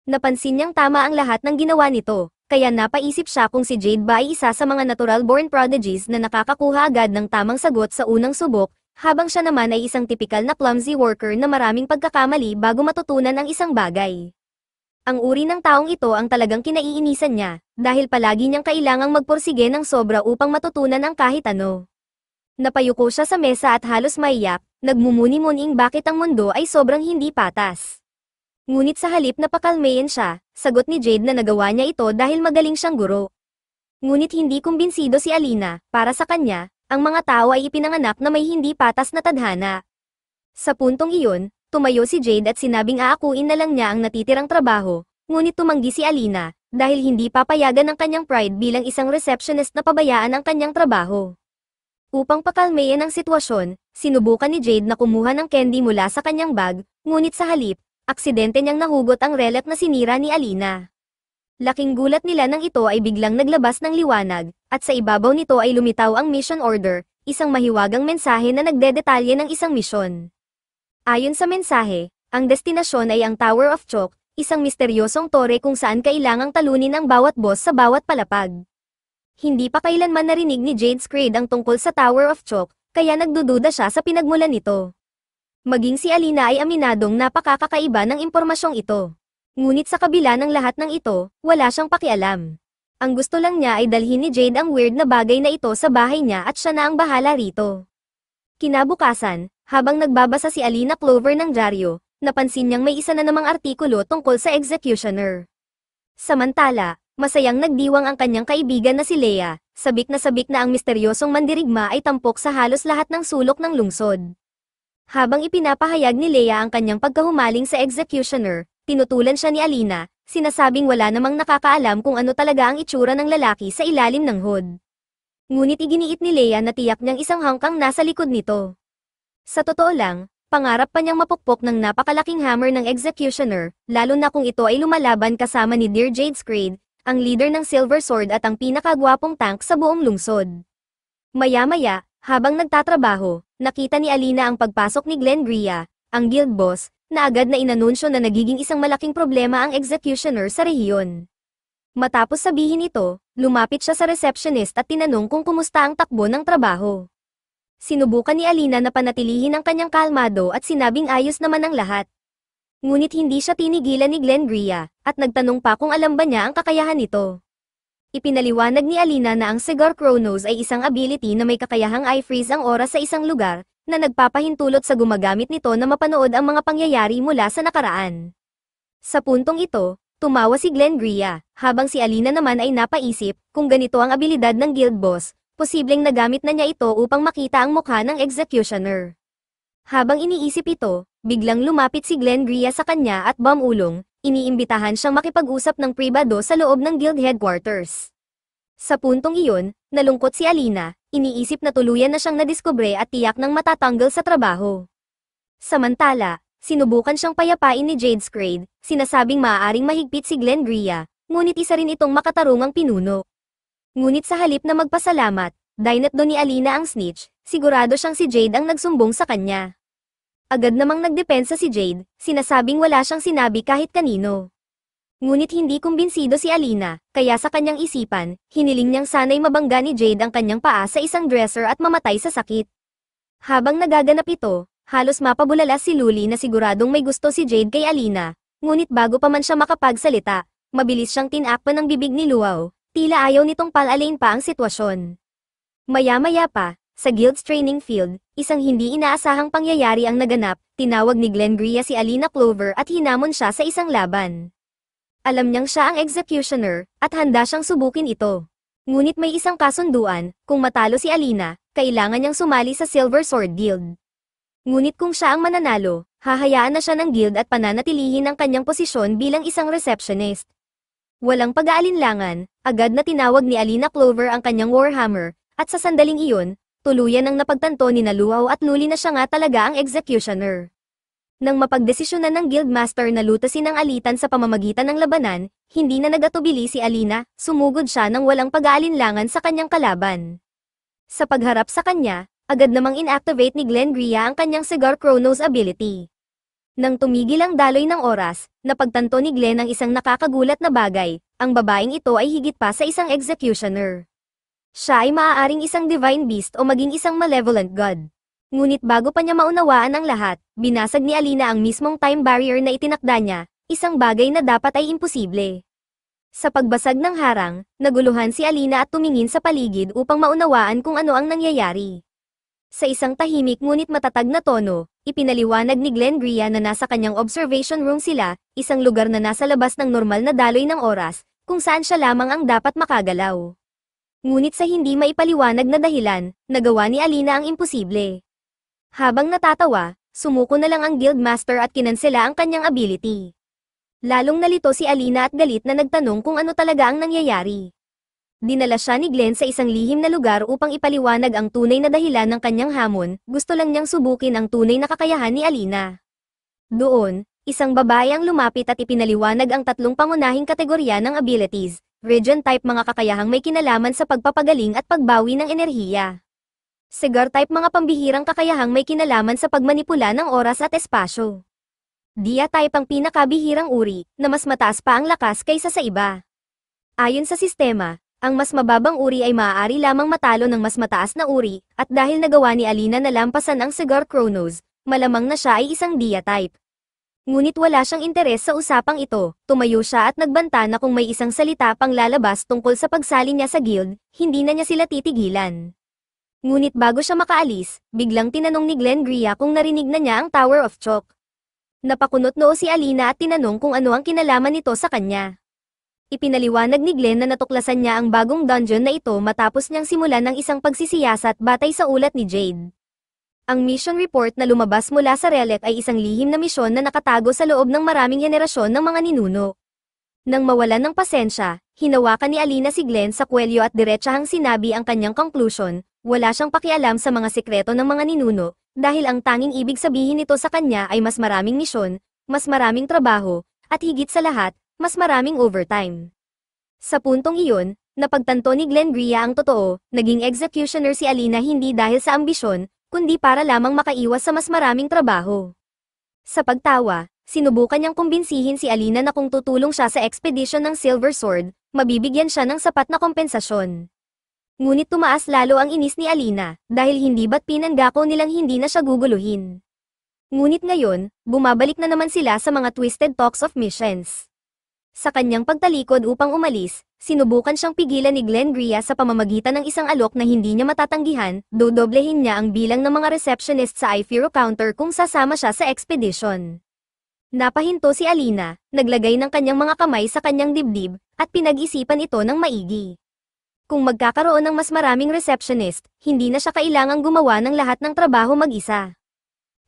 Napansin niyang tama ang lahat ng ginawa nito, kaya napaisip siya kung si Jade ba ay isa sa mga natural-born prodigies na nakakakuha agad ng tamang sagot sa unang subok, habang siya naman ay isang tipikal na clumsy worker na maraming pagkakamali bago matutunan ang isang bagay. Ang uri ng taong ito ang talagang kinaiinisan niya, dahil palagi niyang kailangang magpursige ng sobra upang matutunan ang kahit ano. Napayuko siya sa mesa at halos maiyak, nagmumuni-muning bakit ang mundo ay sobrang hindi patas. Ngunit sa halip na pakalmayan siya, sagot ni Jade na nagawa niya ito dahil magaling siyang guro. Ngunit hindi kumbinsido si Alina, para sa kanya, ang mga tao ay ipinanganak na may hindi patas na tadhana. Sa puntong iyon, tumayo si Jade at sinabing aakuin na lang niya ang natitirang trabaho, ngunit tumanggi si Alina, dahil hindi papayagan ng kanyang pride bilang isang receptionist na pabayaan ang kanyang trabaho. Upang pakalmayan ang sitwasyon, sinubukan ni Jade na kumuha ng candy mula sa kanyang bag, ngunit sa halip, aksidente niyang nahugot ang relic na sinira ni Alina. Laking gulat nila nang ito ay biglang naglabas ng liwanag, at sa ibabaw nito ay lumitaw ang mission order, isang mahiwagang mensahe na nagdedetalye ng isang misyon. Ayon sa mensahe, ang destinasyon ay ang Tower of Chalk, isang misteryosong tore kung saan kailangang talunin ang bawat boss sa bawat palapag. Hindi pa kailanman narinig ni Jade Screed ang tungkol sa Tower of Chalk, kaya nagdududa siya sa pinagmulan nito. Maging si Alina ay aminadong napakakakaiba ng impormasyong ito. Ngunit sa kabila ng lahat ng ito, wala siyang pakialam. Ang gusto lang niya ay dalhin ni Jade ang weird na bagay na ito sa bahay niya at siya na ang bahala rito. Kinabukasan, habang nagbabasa si Alina Clover ng dyaryo, napansin niyang may isa na namang artikulo tungkol sa executioner. Samantala, masayang nagdiwang ang kanyang kaibigan na si Leia, sabik na ang misteryosong mandirigma ay tampok sa halos lahat ng sulok ng lungsod. Habang ipinapahayag ni Leia ang kanyang pagkahumaling sa executioner, tinutulan siya ni Alina, sinasabing wala namang nakakaalam kung ano talaga ang itsura ng lalaki sa ilalim ng hood. Ngunit iginiit ni Leia na tiyak niyang isang hangkang nasa likod nito. Sa totoo lang, Pangarap pa niyang mapukpok ng napakalaking hammer ng Executioner, lalo na kung ito ay lumalaban kasama ni Dear Jade Scrade, ang leader ng Silver Sword at ang pinakagwapong tank sa buong lungsod. Maya-maya, habang nagtatrabaho, nakita ni Alina ang pagpasok ni Glenn Gria, ang guild boss, na agad na inanunsyo na nagiging isang malaking problema ang Executioner sa rehiyon. Matapos sabihin ito, lumapit siya sa receptionist at tinanong kung kumusta ang takbo ng trabaho. Sinubukan ni Alina na panatilihin ang kanyang kalmado at sinabing ayos naman ang lahat. Ngunit hindi siya tinigilan ni Glenn Gria, at nagtanong pa kung alam ba niya ang kakayahan nito. Ipinaliwanag ni Alina na ang Cigar Chronos ay isang ability na may kakayahang i-freeze ang oras sa isang lugar, na nagpapahintulot sa gumagamit nito na mapanood ang mga pangyayari mula sa nakaraan. Sa puntong ito, tumawa si Glenn Gria, habang si Alina naman ay napaisip, kung ganito ang abilidad ng guild boss, posibleng nagamit na niya ito upang makita ang mukha ng Executioner. Habang iniisip ito, biglang lumapit si Glenn Gria sa kanya at bumulong, iniimbitahan siyang makipag-usap ng pribado sa loob ng guild headquarters. Sa puntong iyon, nalungkot si Alina, iniisip na tuluyan na siyang nadiskubre at tiyak nang matatanggal sa trabaho. Samantala, sinubukan siyang payapain ni Jade Scrade, sinasabing maaaring mahigpit si Glenn Gria, ngunit isa rin itong makatarungang pinuno. Ngunit sa halip na magpasalamat, dinatdo ni Alina ang snitch, sigurado siyang si Jade ang nagsumbong sa kanya. Agad namang nagdepensa si Jade, sinasabing wala siyang sinabi kahit kanino. Ngunit hindi kumbinsido si Alina, kaya sa kanyang isipan, hiniling niyang sana'y mabangga ni Jade ang kanyang paa sa isang dresser at mamatay sa sakit. Habang nagaganap ito, halos mapabulala si Luli na siguradong may gusto si Jade kay Alina, ngunit bago pa man siya makapagsalita, mabilis siyang tinakpan ng bibig ni Luau, tila ayaw nitong palalain pa ang sitwasyon. Maya-maya pa, sa Guild's training field, isang hindi inaasahang pangyayari ang naganap, tinawag ni Glenn Gria si Alina Clover at hinamon siya sa isang laban. Alam niyang siya ang Executioner, at handa siyang subukin ito. Ngunit may isang kasunduan, kung matalo si Alina, kailangan niyang sumali sa Silver Sword Guild. Ngunit kung siya ang mananalo, hahayaan na siya ng guild at pananatilihin ang kanyang posisyon bilang isang receptionist. Walang pag-aalinlangan, agad na tinawag ni Alina Clover ang kanyang Warhammer, at sa sandaling iyon, tuluyan ang napagtanto ni Luau at Luli na siya nga talaga ang Executioner. Nang mapagdesisyonan ng Guildmaster na lutasin ang alitan sa pamamagitan ng labanan, hindi na nagatubili si Alina, sumugod siya ng walang pag-aalinlangan sa kanyang kalaban. Sa pagharap sa kanya, agad namang inactivate ni Glenn Gria ang kanyang Cigar Chronos ability. Nang tumigil ang daloy ng oras, napagtanto ni Glenn ang isang nakakagulat na bagay, ang babaeng ito ay higit pa sa isang Executioner. Siya ay maaaring isang divine beast o maging isang malevolent god. Ngunit bago pa niya maunawaan ang lahat, binasag ni Alina ang mismong time barrier na itinakda niya, isang bagay na dapat ay imposible. Sa pagbasag ng harang, naguluhan si Alina at tumingin sa paligid upang maunawaan kung ano ang nangyayari. Sa isang tahimik ngunit matatag na tono, ipinaliwanag ni Glenn Gria na nasa kanyang observation room sila, isang lugar na nasa labas ng normal na daloy ng oras, kung saan siya lamang ang dapat makagalaw. Ngunit sa hindi maipaliwanag na dahilan, nagawa ni Alina ang imposible. Habang natatawa, sumuko na lang ang Guildmaster at kinansela ang kanyang ability. Lalong nalito si Alina at galit na nagtanong kung ano talaga ang nangyayari. Dinala siya ni Glenn sa isang lihim na lugar upang ipaliwanag ang tunay na dahilan ng kanyang hamon, gusto lang niyang subukin ang tunay na kakayahan ni Alina. Doon, isang babae ang lumapit at ipinaliwanag ang tatlong pangunahing kategorya ng abilities, region type mga kakayahang may kinalaman sa pagpapagaling at pagbawi ng enerhiya. Cigar type mga pambihirang kakayahang may kinalaman sa pagmanipula ng oras at espasyo. Dia type ang pinakabihirang uri, na mas mataas pa ang lakas kaysa sa iba. Ayon sa sistema, ang mas mababang uri ay maaari lamang matalo ng mas mataas na uri, at dahil nagawa ni Alina na lampasan ang Cigar Chronos, malamang na siya ay isang Dia type. Ngunit wala siyang interes sa usapang ito, tumayo siya at nagbanta na kung may isang salita pang lalabas tungkol sa pagsali niya sa guild, hindi na niya sila titigilan. Ngunit bago siya makaalis, biglang tinanong ni Glenn Gria kung narinig na niya ang Tower of Chalk. Napakunot noo si Alina at tinanong kung ano ang kinalaman nito sa kanya. Ipinaliwanag ni Glenn na natuklasan niya ang bagong dungeon na ito matapos niyang simulan ng isang pagsisiyasat batay sa ulat ni Jade. Ang mission report na lumabas mula sa relic ay isang lihim na misyon na nakatago sa loob ng maraming henerasyon ng mga ninuno. Nang mawalan ng pasensya, hinawakan ni Alina si Glenn sa kwelyo at diretsahang sinabi ang kanyang conclusion. Wala siyang pakialam sa mga sikreto ng mga ninuno, dahil ang tanging ibig sabihin nito sa kanya ay mas maraming misyon, mas maraming trabaho, at higit sa lahat, mas maraming overtime. Sa puntong iyon, napagtanto ni Glenn Gria ang totoo, naging executioner si Alina hindi dahil sa ambisyon, kundi para lamang makaiwas sa mas maraming trabaho. Sa pagtawa, sinubukan niyang kumbinsihin si Alina na kung tutulong siya sa expedition ng Silver Sword, mabibigyan siya ng sapat na kompensasyon. Ngunit tumaas lalo ang inis ni Alina, dahil hindi ba't pinanggako nilang hindi na siya guguluhin. Ngunit ngayon, bumabalik na naman sila sa mga twisted talks of missions. Sa kanyang pagtalikod upang umalis, sinubukan siyang pigilan ni Glenn Gria sa pamamagitan ng isang alok na hindi niya matatanggihan, dodoblehin niya ang bilang ng mga receptionist sa iFiro counter kung sasama siya sa expedition. Napahinto si Alina, naglagay ng kanyang mga kamay sa kanyang dibdib, at pinag-isipan ito ng maigi. Kung magkakaroon ng mas maraming receptionist, hindi na siya kailangang gumawa ng lahat ng trabaho mag-isa.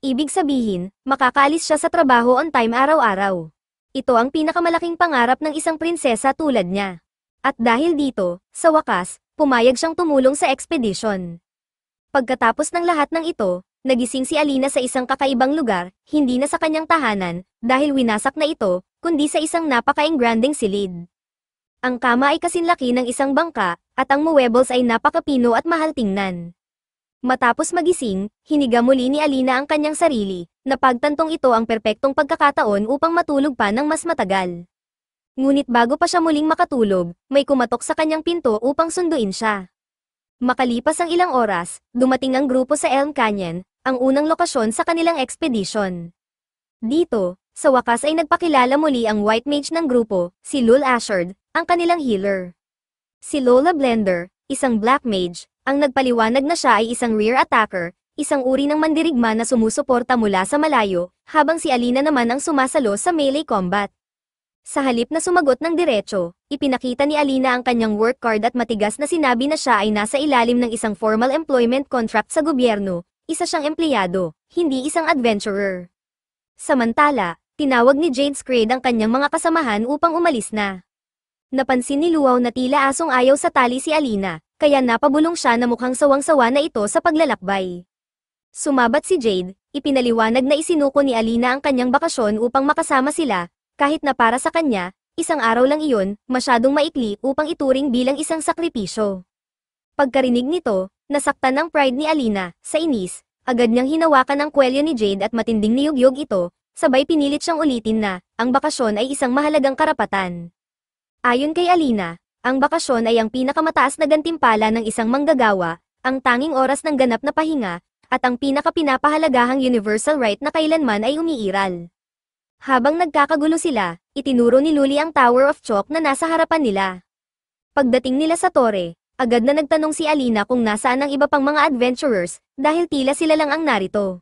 Ibig sabihin, makakaalis siya sa trabaho on time araw-araw. Ito ang pinakamalaking pangarap ng isang prinsesa tulad niya. At dahil dito, sa wakas, pumayag siyang tumulong sa expedition. Pagkatapos ng lahat ng ito, nagising si Alina sa isang kakaibang lugar, hindi na sa kanyang tahanan, dahil winasak na ito, kundi sa isang napaka-engranding silid. Ang kama ay kasinlaki ng isang bangka, at ang muebles ay napakapino at mahal tingnan. Matapos magising, hiniga muli ni Alina ang kanyang sarili, napagtantong ito ang perpektong pagkakataon upang matulog pa ng mas matagal. Ngunit bago pa siya muling makatulog, may kumatok sa kanyang pinto upang sunduin siya. Makalipas ang ilang oras, dumating ang grupo sa Elm Canyon, ang unang lokasyon sa kanilang expedition. Dito, sa wakas ay nagpakilala muli ang white mage ng grupo, si Lul Ashard, ang kanilang healer. Si Lola Blender, isang black mage, ang nagpaliwanag na siya ay isang rear attacker, isang uri ng mandirigma na sumusuporta mula sa malayo, habang si Alina naman ang sumasalo sa melee combat. Sa halip na sumagot ng diretso, ipinakita ni Alina ang kanyang work card at matigas na sinabi na siya ay nasa ilalim ng isang formal employment contract sa gobyerno, isa siyang empleyado, hindi isang adventurer. Samantala, tinawag ni Jade Scrade ang kanyang mga kasamahan upang umalis na. Napansin ni Luaw na tila asong ayaw sa tali si Alina, kaya napabulong siya na mukhang sawang-sawa na ito sa paglalakbay. Sumabat si Jade, ipinaliwanag na isinuko ni Alina ang kanyang bakasyon upang makasama sila, kahit na para sa kanya, isang araw lang iyon, masyadong maikli upang ituring bilang isang sakripisyo. Pagkarinig nito, nasaktan ng pride ni Alina, sa inis, agad niyang hinawakan ang kwelyo ni Jade at matinding niyugyog ito, sabay pinilit siyang ulitin na, ang bakasyon ay isang mahalagang karapatan. Ayon kay Alina, ang bakasyon ay ang pinakamataas na gantimpala ng isang manggagawa, ang tanging oras ng ganap na pahinga, at ang pinakapinapahalagahang universal right na kailanman ay umiiral. Habang nagkakagulo sila, itinuro ni Luli ang Tower of Chalk na nasa harapan nila. Pagdating nila sa tore, agad na nagtanong si Alina kung nasaan ang iba pang mga adventurers, dahil tila sila lang ang narito.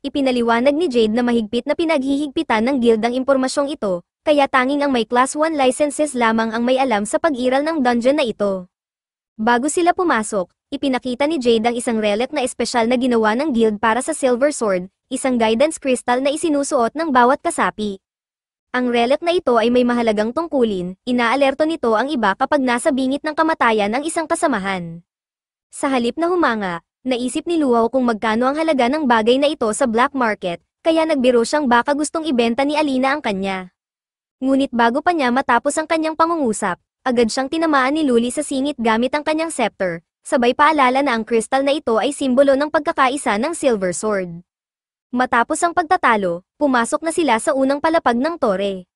Ipinaliwanag ni Jade na mahigpit na pinaghihigpitan ng guild ang impormasyong ito, kaya tanging ang may Class 1 licenses lamang ang may alam sa pag-iral ng dungeon na ito. Bago sila pumasok, ipinakita ni Jade ang isang relic na espesyal na ginawa ng guild para sa Silver Sword, isang guidance crystal na isinusuot ng bawat kasapi. Ang relic na ito ay may mahalagang tungkulin, inaalerto nito ang iba kapag nasa bingit ng kamatayan ang isang kasamahan. Sa halip na humanga, naisip ni Luaw kung magkano ang halaga ng bagay na ito sa black market, kaya nagbiro siyang baka gustong ibenta ni Alina ang kanya. Ngunit bago pa niya matapos ang kanyang pangungusap, agad siyang tinamaan ni Luli sa singit gamit ang kanyang scepter, sabay paalala na ang kristal na ito ay simbolo ng pagkakaisa ng Silver Sword. Matapos ang pagtatalo, pumasok na sila sa unang palapag ng tore.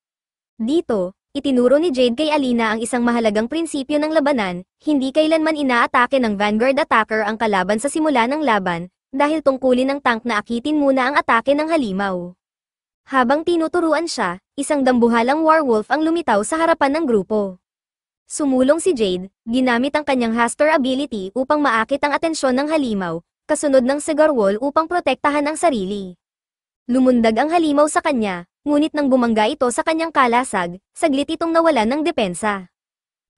Dito, itinuro ni Jade kay Alina ang isang mahalagang prinsipyo ng labanan, hindi kailanman inaatake ng vanguard attacker ang kalaban sa simula ng laban, dahil tungkulin ng tank na akitin muna ang atake ng halimaw. Habang tinuturuan siya, isang dambuhalang warwolf ang lumitaw sa harapan ng grupo. Sumulong si Jade, ginamit ang kanyang Hastur ability upang maakit ang atensyon ng halimaw, kasunod ng cigar wall upang protektahan ang sarili. Lumundag ang halimaw sa kanya, ngunit nang bumangga ito sa kanyang kalasag, saglit itong nawalan ng depensa.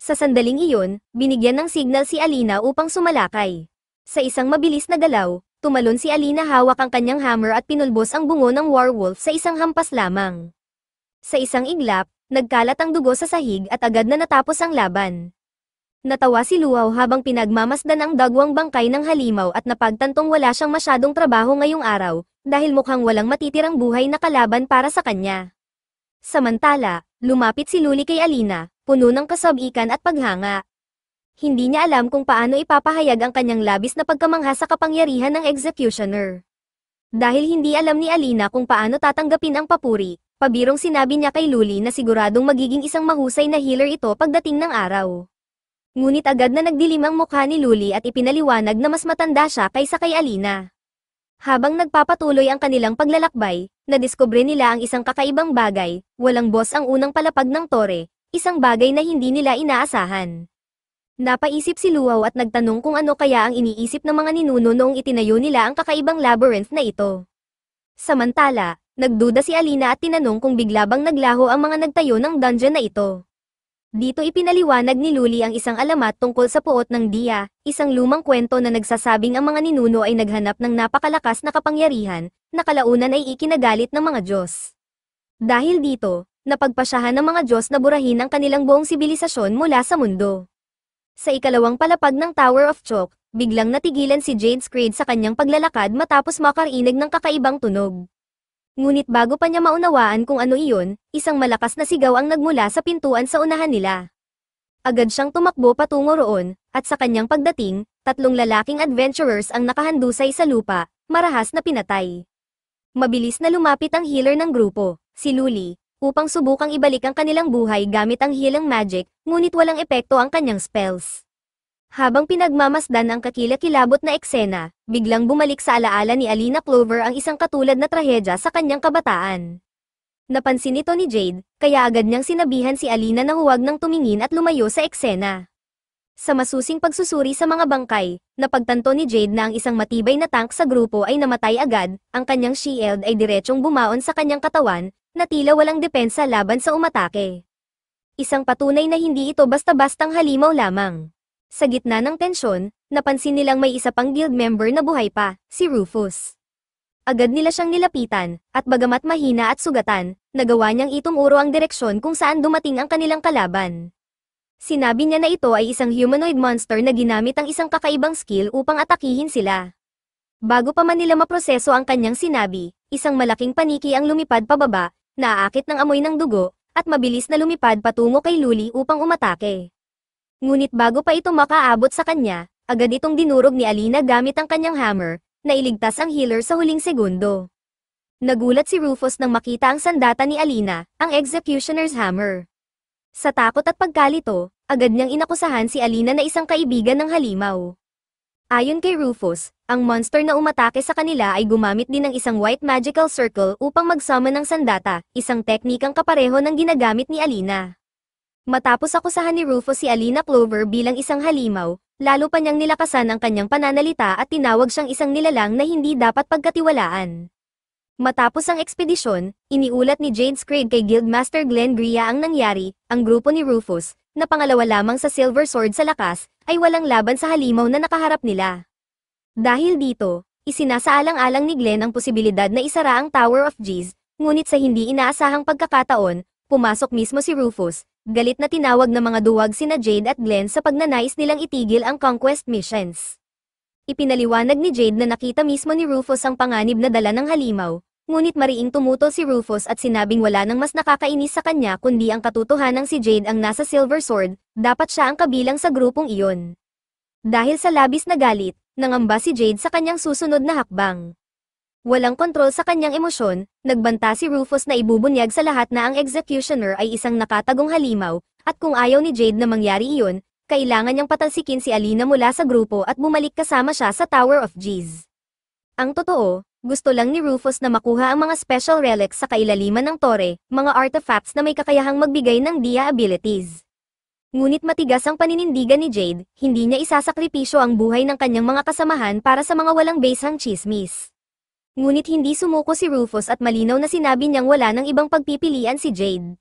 Sa sandaling iyon, binigyan ng signal si Alina upang sumalakay. Sa isang mabilis na galaw, tumalon si Alina hawak ang kanyang hammer at pinulbos ang bungo ng warwolf sa isang hampas lamang. Sa isang iglap, nagkalat ang dugo sa sahig at agad na natapos ang laban. Natawa si Luaw habang pinagmamasdan ang dagwang bangkay ng halimaw at napagtantong wala siyang masyadong trabaho ngayong araw, dahil mukhang walang matitirang buhay na kalaban para sa kanya. Samantala, lumapit si Luli kay Alina, puno ng kasabikan at paghanga. Hindi niya alam kung paano ipapahayag ang kanyang labis na pagkamangha sa kapangyarihan ng executioner. Dahil hindi alam ni Alina kung paano tatanggapin ang papuri, pabirong sinabi niya kay Luli na siguradong magiging isang mahusay na healer ito pagdating ng araw. Ngunit agad na nagdilim ang mukha ni Luli at ipinaliwanag na mas matanda siya kaysa kay Alina. Habang nagpapatuloy ang kanilang paglalakbay, nadiskubre nila ang isang kakaibang bagay, walang boss ang unang palapag ng tore, isang bagay na hindi nila inaasahan. Napaisip si Luaw at nagtanong kung ano kaya ang iniisip ng mga ninuno noong itinayo nila ang kakaibang labyrinth na ito. Samantala, nagduda si Alina at tinanong kung bigla bang naglaho ang mga nagtayo ng dungeon na ito. Dito ipinaliwanag ni Luli ang isang alamat tungkol sa puot ng Dia, isang lumang kwento na nagsasabing ang mga ninuno ay naghanap ng napakalakas na kapangyarihan, na kalaunan ay ikinagalit ng mga Diyos. Dahil dito, napagpasyahan ng mga Diyos na burahin ang kanilang buong sibilisasyon mula sa mundo. Sa ikalawang palapag ng Tower of Chalk, biglang natigilan si Jade Screed sa kanyang paglalakad matapos makarinig ng kakaibang tunog. Ngunit bago pa niya maunawaan kung ano iyon, isang malakas na sigaw ang nagmula sa pintuan sa unahan nila. Agad siyang tumakbo patungo roon, at sa kanyang pagdating, 3 lalaking adventurers ang nakahandusay sa lupa, marahas na pinatay. Mabilis na lumapit ang healer ng grupo, si Luli, upang subukang ibalik ang kanilang buhay gamit ang healing magic, ngunit walang epekto ang kanyang spells. Habang pinagmamasdan ang kakilakilabot na eksena, biglang bumalik sa alaala ni Alina Clover ang isang katulad na trahedya sa kanyang kabataan. Napansin ito ni Jade, kaya agad niyang sinabihan si Alina na huwag nang tumingin at lumayo sa eksena. Sa masusing pagsusuri sa mga bangkay, napagtanto ni Jade na ang isang matibay na tank sa grupo ay namatay agad, ang kanyang shield ay diretsyong bumaon sa kanyang katawan, na tila walang depensa laban sa umatake. Isang patunay na hindi ito basta-bastang halimaw lamang. Sa gitna ng tensyon, napansin nilang may isa pang guild member na buhay pa, si Rufus. Agad nila siyang nilapitan, at bagamat mahina at sugatan, nagawa niyang itumuro ang direksyon kung saan dumating ang kanilang kalaban. Sinabi niya na ito ay isang humanoid monster na ginamit ang isang kakaibang skill upang atakihin sila. Bago pa man nila maproseso ang kanyang sinabi, isang malaking paniki ang lumipad pababa, naaakit ng amoy ng dugo, at mabilis na lumipad patungo kay Luli upang umatake. Ngunit bago pa ito makaabot sa kanya, agad itong dinurog ni Alina gamit ang kanyang hammer, na iligtas ang healer sa huling segundo. Nagulat si Rufus nang makita ang sandata ni Alina, ang executioner's hammer. Sa takot at pagkalito, agad niyang inakusahan si Alina na isang kaibigan ng halimaw. Ayon kay Rufus, ang monster na umatake sa kanila ay gumamit din ng isang white magical circle upang mag-summon ng sandata, isang teknikang kapareho ng ginagamit ni Alina. Matapos akusahan ni Rufus si Alina Clover bilang isang halimaw, lalo pa niyang nilakasan ang kanyang pananalita at tinawag siyang isang nilalang na hindi dapat pagkatiwalaan. Matapos ang ekspedisyon, iniulat ni Jade Screed kay Guildmaster Glenn Gria ang nangyari, ang grupo ni Rufus, na pangalawa lamang sa Silver Sword sa lakas, ay walang laban sa halimaw na nakaharap nila. Dahil dito, isinasaalang-alang ni Glenn ang posibilidad na isara ang Tower of G's, ngunit sa hindi inaasahang pagkakataon, pumasok mismo si Rufus. Galit na tinawag ng mga duwag sina Jade at Glenn sa pagnanais nilang itigil ang conquest missions. Ipinaliwanag ni Jade na nakita mismo ni Rufus ang panganib na dala ng halimaw, ngunit mariing tumutol si Rufus at sinabing wala nang mas nakakainis sa kanya kundi ang katotohanang si Jade ang nasa Silver Sword, dapat siya ang kabilang sa grupong iyon. Dahil sa labis na galit, nangamba si Jade sa kanyang susunod na hakbang. Walang kontrol sa kanyang emosyon, nagbanta si Rufus na ibubunyag sa lahat na ang executioner ay isang nakatagong halimaw, at kung ayaw ni Jade na mangyari iyon, kailangan niyang patalsikin si Alina mula sa grupo at bumalik kasama siya sa Tower of G's. Ang totoo, gusto lang ni Rufus na makuha ang mga special relics sa kailaliman ng tore, mga artifacts na may kakayahang magbigay ng Dia abilities. Ngunit matigas ang paninindigan ni Jade, hindi niya isasakripisyo ang buhay ng kanyang mga kasamahan para sa mga walang basehang chismis. Ngunit hindi sumuko si Rufus at malinaw na sinabi niyang wala nang ibang pagpipilian si Jade.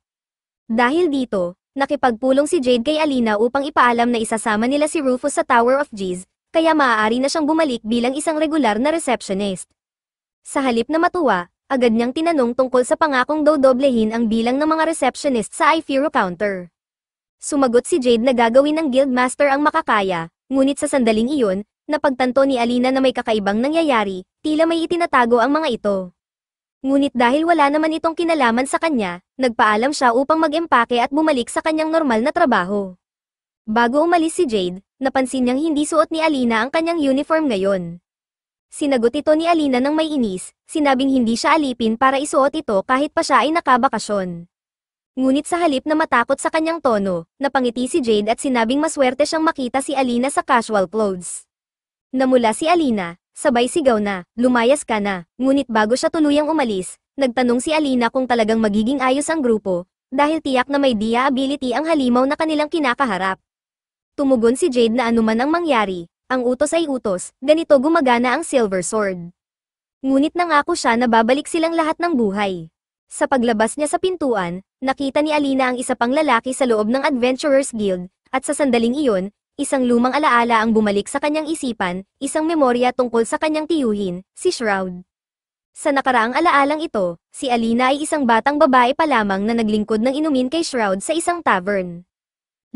Dahil dito, nakipagpulong si Jade kay Alina upang ipaalam na isasama nila si Rufus sa Tower of G's, kaya maaari na siyang bumalik bilang isang regular na receptionist. Sa halip na matuwa, agad niyang tinanong tungkol sa pangakong daw doblehin ang bilang ng mga receptionist sa iFiro counter. Sumagot si Jade na gagawin ng Guildmaster ang makakaya, ngunit sa sandaling iyon, napagtanto ni Alina na may kakaibang nangyayari, tila may itinatago ang mga ito. Ngunit dahil wala naman itong kinalaman sa kanya, nagpaalam siya upang mag-empake at bumalik sa kanyang normal na trabaho. Bago umalis si Jade, napansin niyang hindi suot ni Alina ang kanyang uniform ngayon. Sinagot ito ni Alina ng may inis, sinabing hindi siya alipin para isuot ito kahit pa siya ay nakabakasyon. Ngunit sa halip na matakot sa kanyang tono, napangiti si Jade at sinabing maswerte siyang makita si Alina sa casual clothes. Namula si Alina, sabay sigaw na, lumayas ka na, ngunit bago siya tuluyang umalis, nagtanong si Alina kung talagang magiging ayos ang grupo, dahil tiyak na may dia ability ang halimaw na kanilang kinakaharap. Tumugon si Jade na anuman ang mangyari, ang utos ay utos, ganito gumagana ang Silver Sword. Ngunit nangako siya na babalik silang lahat ng buhay. Sa paglabas niya sa pintuan, nakita ni Alina ang isa pang lalaki sa loob ng Adventurers Guild, at sa sandaling iyon, isang lumang alaala ang bumalik sa kanyang isipan, isang memorya tungkol sa kanyang tiyuhin, si Shroud. Sa nakaraang alaalang ito, si Alina ay isang batang babae pa lamang na naglingkod ng inumin kay Shroud sa isang tavern.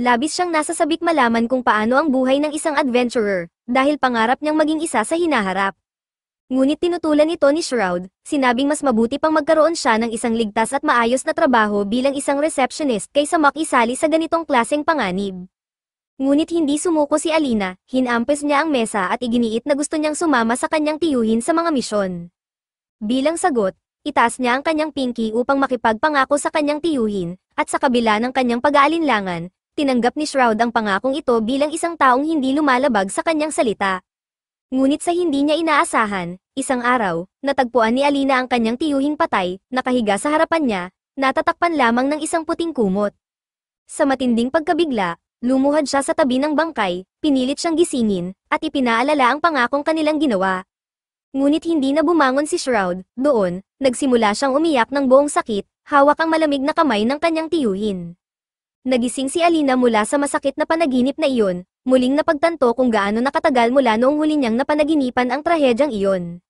Labis siyang nasasabik malaman kung paano ang buhay ng isang adventurer, dahil pangarap niyang maging isa sa hinaharap. Ngunit tinutulan ito ni Shroud, sinabing mas mabuti pang magkaroon siya ng isang ligtas at maayos na trabaho bilang isang receptionist kaysa makisali sa ganitong klaseng panganib. Ngunit hindi sumuko si Alina, hinampes niya ang mesa at iginiit na gusto niyang sumama sa kanyang tiyuhin sa mga misyon. Bilang sagot, itaas niya ang kanyang pinky upang makipagpangako sa kanyang tiyuhin, at sa kabila ng kanyang pag-aalinlangan, tinanggap ni Shroud ang pangakong ito bilang isang taong hindi lumalabag sa kanyang salita. Ngunit sa hindi niya inaasahan, isang araw, natagpuan ni Alina ang kanyang tiyuhing patay, nakahiga sa harapan niya, natatakpan lamang ng isang puting kumot. Sa matinding pagkabigla, lumuhad siya sa tabi ng bangkay, pinilit siyang gisingin, at ipinaalala ang pangakong kanilang ginawa. Ngunit hindi na bumangon si Shroud, doon, nagsimula siyang umiyak ng buong sakit, hawak ang malamig na kamay ng kanyang tiyuhin. Nagising si Alina mula sa masakit na panaginip na iyon, muling napagtanto kung gaano nakatagal mula noong huli niyang napanaginipan ang trahedyang iyon.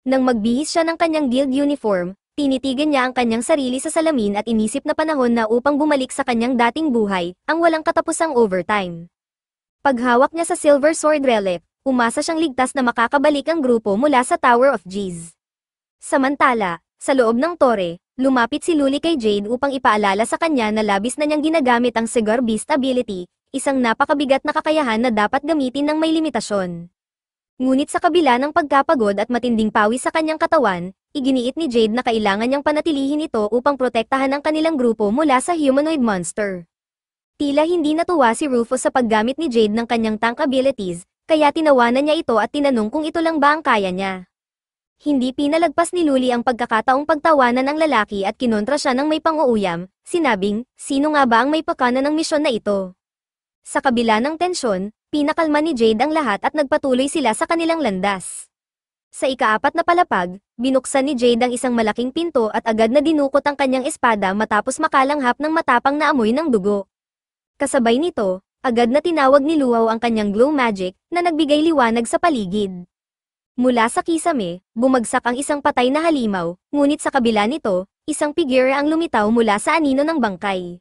Nang magbihis siya ng kanyang guild uniform, tinitigan niya ang kanyang sarili sa salamin at inisip na panahon na upang bumalik sa kanyang dating buhay, ang walang katapusang overtime. Paghawak niya sa Silver Sword Relic, umasa siyang ligtas na makakabalik ang grupo mula sa Tower of G's. Samantala, sa loob ng tore, lumapit si Luli kay Jade upang ipaalala sa kanya na labis na niyang ginagamit ang Cigar Beast ability, isang napakabigat na kakayahan na dapat gamitin ng may limitasyon. Ngunit sa kabila ng pagkapagod at matinding pawis sa kanyang katawan, iginiit ni Jade na kailangan niyang panatilihin ito upang protektahan ang kanilang grupo mula sa humanoid monster. Tila hindi natuwa si Rufus sa paggamit ni Jade ng kanyang tank abilities, kaya tinawanan niya ito at tinanong kung ito lang ba ang kaya niya. Hindi pinalagpas ni Luli ang pagkakataong pagtawanan ng lalaki at kinontra siya ng may pang-uuyam, sinabing, sino nga ba ang may pakana ng misyon na ito? Sa kabila ng tensyon, pinakalma ni Jade ang lahat at nagpatuloy sila sa kanilang landas. Sa ikaapat na palapag, binuksan ni Jade ang isang malaking pinto at agad na dinukot ang kanyang espada matapos makalanghap ng matapang na amoy ng dugo. Kasabay nito, agad na tinawag ni Luaw ang kanyang glow magic na nagbigay liwanag sa paligid. Mula sa kisame, bumagsak ang isang patay na halimaw, ngunit sa kabila nito, isang figure ang lumitaw mula sa anino ng bangkay.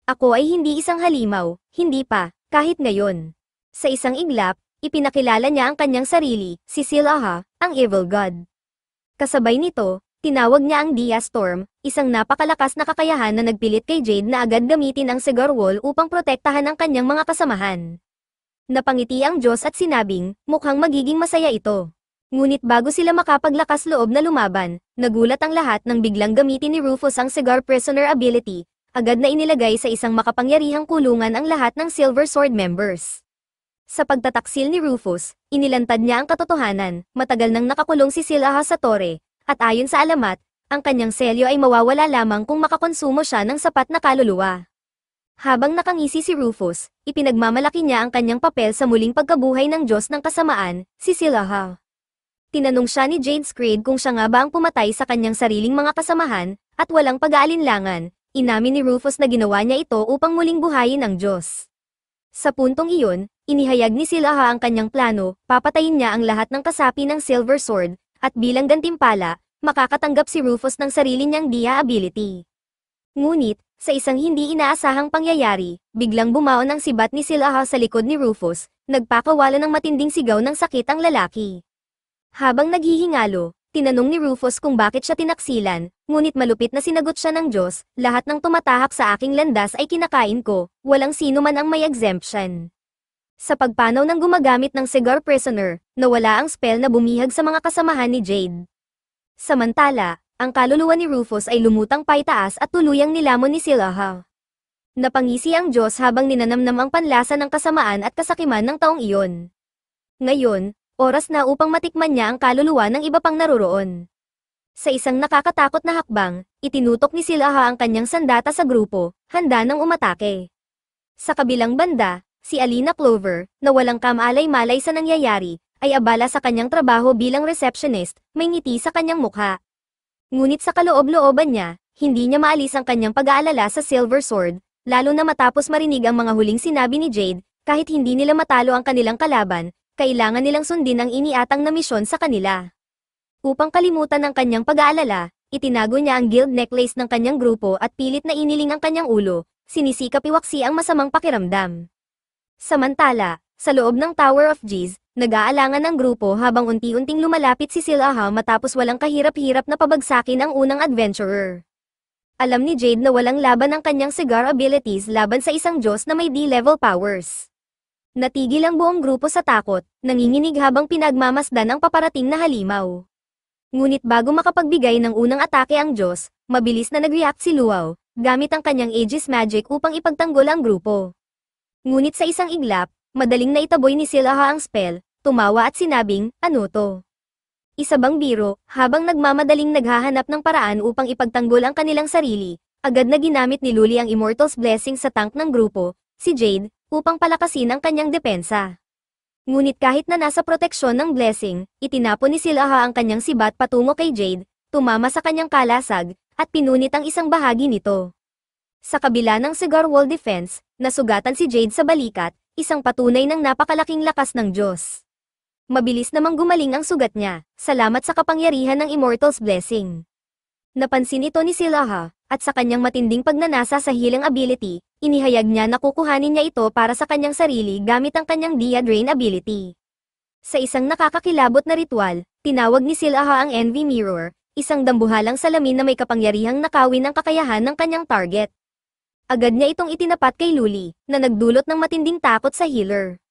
Ako ay hindi isang halimaw, hindi pa, kahit ngayon. Sa isang iglap, ipinakilala niya ang kanyang sarili, si Silaha, ang Evil God. Kasabay nito, tinawag niya ang Dia Storm, isang napakalakas na kakayahan na nagpilit kay Jade na agad gamitin ang Cigar Wall upang protektahan ang kanyang mga kasamahan. Napangiti ang Diyos at sinabing, mukhang magiging masaya ito. Ngunit bago sila makapaglakas loob na lumaban, nagulat ang lahat nang biglang gamitin ni Rufus ang Cigar Prisoner ability, agad na inilagay sa isang makapangyarihang kulungan ang lahat ng Silver Sword members. Sa pagtataksil ni Rufus, inilantad niya ang katotohanan, matagal nang nakakulong si Silaha sa tore, at ayon sa alamat, ang kanyang selyo ay mawawala lamang kung makakonsumo siya ng sapat na kaluluwa. Habang nakangisi si Rufus, ipinagmamalaki niya ang kanyang papel sa muling pagkabuhay ng Diyos ng kasamaan, si Silaha. Tinanong siya ni Jade Screed kung siya nga ba ang pumatay sa kanyang sariling mga kasamahan, at walang pag-aalinlangan, inamin ni Rufus na ginawa niya ito upang muling buhayin ang Diyos. Sa puntong iyon, inihayag ni Silaha ang kanyang plano, papatayin niya ang lahat ng kasapi ng Silver Sword, at bilang gantimpala, makakatanggap si Rufus ng sarili niyang Dia ability. Ngunit, Sa isang hindi inaasahang pangyayari, biglang bumaon ang sibat ni Silahha sa likod ni Rufus, nagpakawala ng matinding sigaw ng sakit ang lalaki. Habang naghihingalo, tinanong ni Rufus kung bakit siya tinaksilan, ngunit malupit na sinagot siya ng Diyos, lahat ng tumatahak sa aking landas ay kinakain ko, walang sino man ang may exemption. Sa pagpanaw ng gumagamit ng cigar prisoner, nawala ang spell na bumihag sa mga kasamahan ni Jade. Samantala, ang kaluluwa ni Rufus ay lumutang paitaas at tuluyang nilamon ni Silahha. Napangisi ang Diyos habang ninanamnam ang panlasa ng kasamaan at kasakiman ng taong iyon. Ngayon, oras na upang matikman niya ang kaluluwa ng iba pang naroroon. Sa isang nakakatakot na hakbang, itinutok ni Silahha ang kanyang sandata sa grupo, handa nang umatake. Sa kabilang banda, si Alina Clover, na walang kamalay-malay sa nangyayari, ay abala sa kanyang trabaho bilang receptionist, may ngiti sa kanyang mukha. Ngunit sa kaloob-looban niya, hindi niya maalis ang kanyang pag-aalala sa Silver Sword, lalo na matapos marinig ang mga huling sinabi ni Jade, kahit hindi nila matalo ang kanilang kalaban, kailangan nilang sundin ang iniatang na misyon sa kanila. Upang kalimutan ang kanyang pag-aalala, itinago niya ang guild necklace ng kanyang grupo at pilit na iniling ang kanyang ulo, sinisikap iwaksi ang masamang pakiramdam. Samantala, sa loob ng Tower of G's, nag-aalangan ang grupo habang unti-unting lumalapit si Silahha matapos walang kahirap-hirap na pabagsakin ang unang adventurer. Alam ni Jade na walang laban ang kanyang cigar abilities laban sa isang Diyos na may D-level powers. Natigil ang buong grupo sa takot, nanginginig habang pinagmamasdan ang paparating na halimaw. Ngunit bago makapagbigay ng unang atake ang Diyos, mabilis na nag-react si Luau, gamit ang kanyang Aegis Magic upang ipagtanggol ang grupo. Ngunit sa isang iglap, madaling naitaboy ni Silahha ang spell, tumawa at sinabing, ano to? Isa bang biro, habang nagmamadaling naghahanap ng paraan upang ipagtanggol ang kanilang sarili, agad na ginamit ni Luli ang Immortal's Blessing sa tank ng grupo, si Jade, upang palakasin ang kanyang depensa. Ngunit kahit na nasa proteksyon ng blessing, itinapon ni Silahha ang kanyang sibat patungo kay Jade, tumama sa kanyang kalasag, at pinunit ang isang bahagi nito. Sa kabila ng cigar wall defense, nasugatan si Jade sa balikat, isang patunay ng napakalaking lakas ng Diyos. Mabilis namang gumaling ang sugat niya, salamat sa kapangyarihan ng Immortal's Blessing. Napansin ito ni Silahha, at sa kanyang matinding pagnanasa sa healing ability, inihayag niya na kukuhanin niya ito para sa kanyang sarili gamit ang kanyang Dia Drain ability. Sa isang nakakakilabot na ritual, tinawag ni Silahha ang Envy Mirror, isang dambuhalang salamin na may kapangyarihang nakawin ang kakayahan ng kanyang target. Agad niya itong itinapat kay Luli, na nagdulot ng matinding takot sa healer.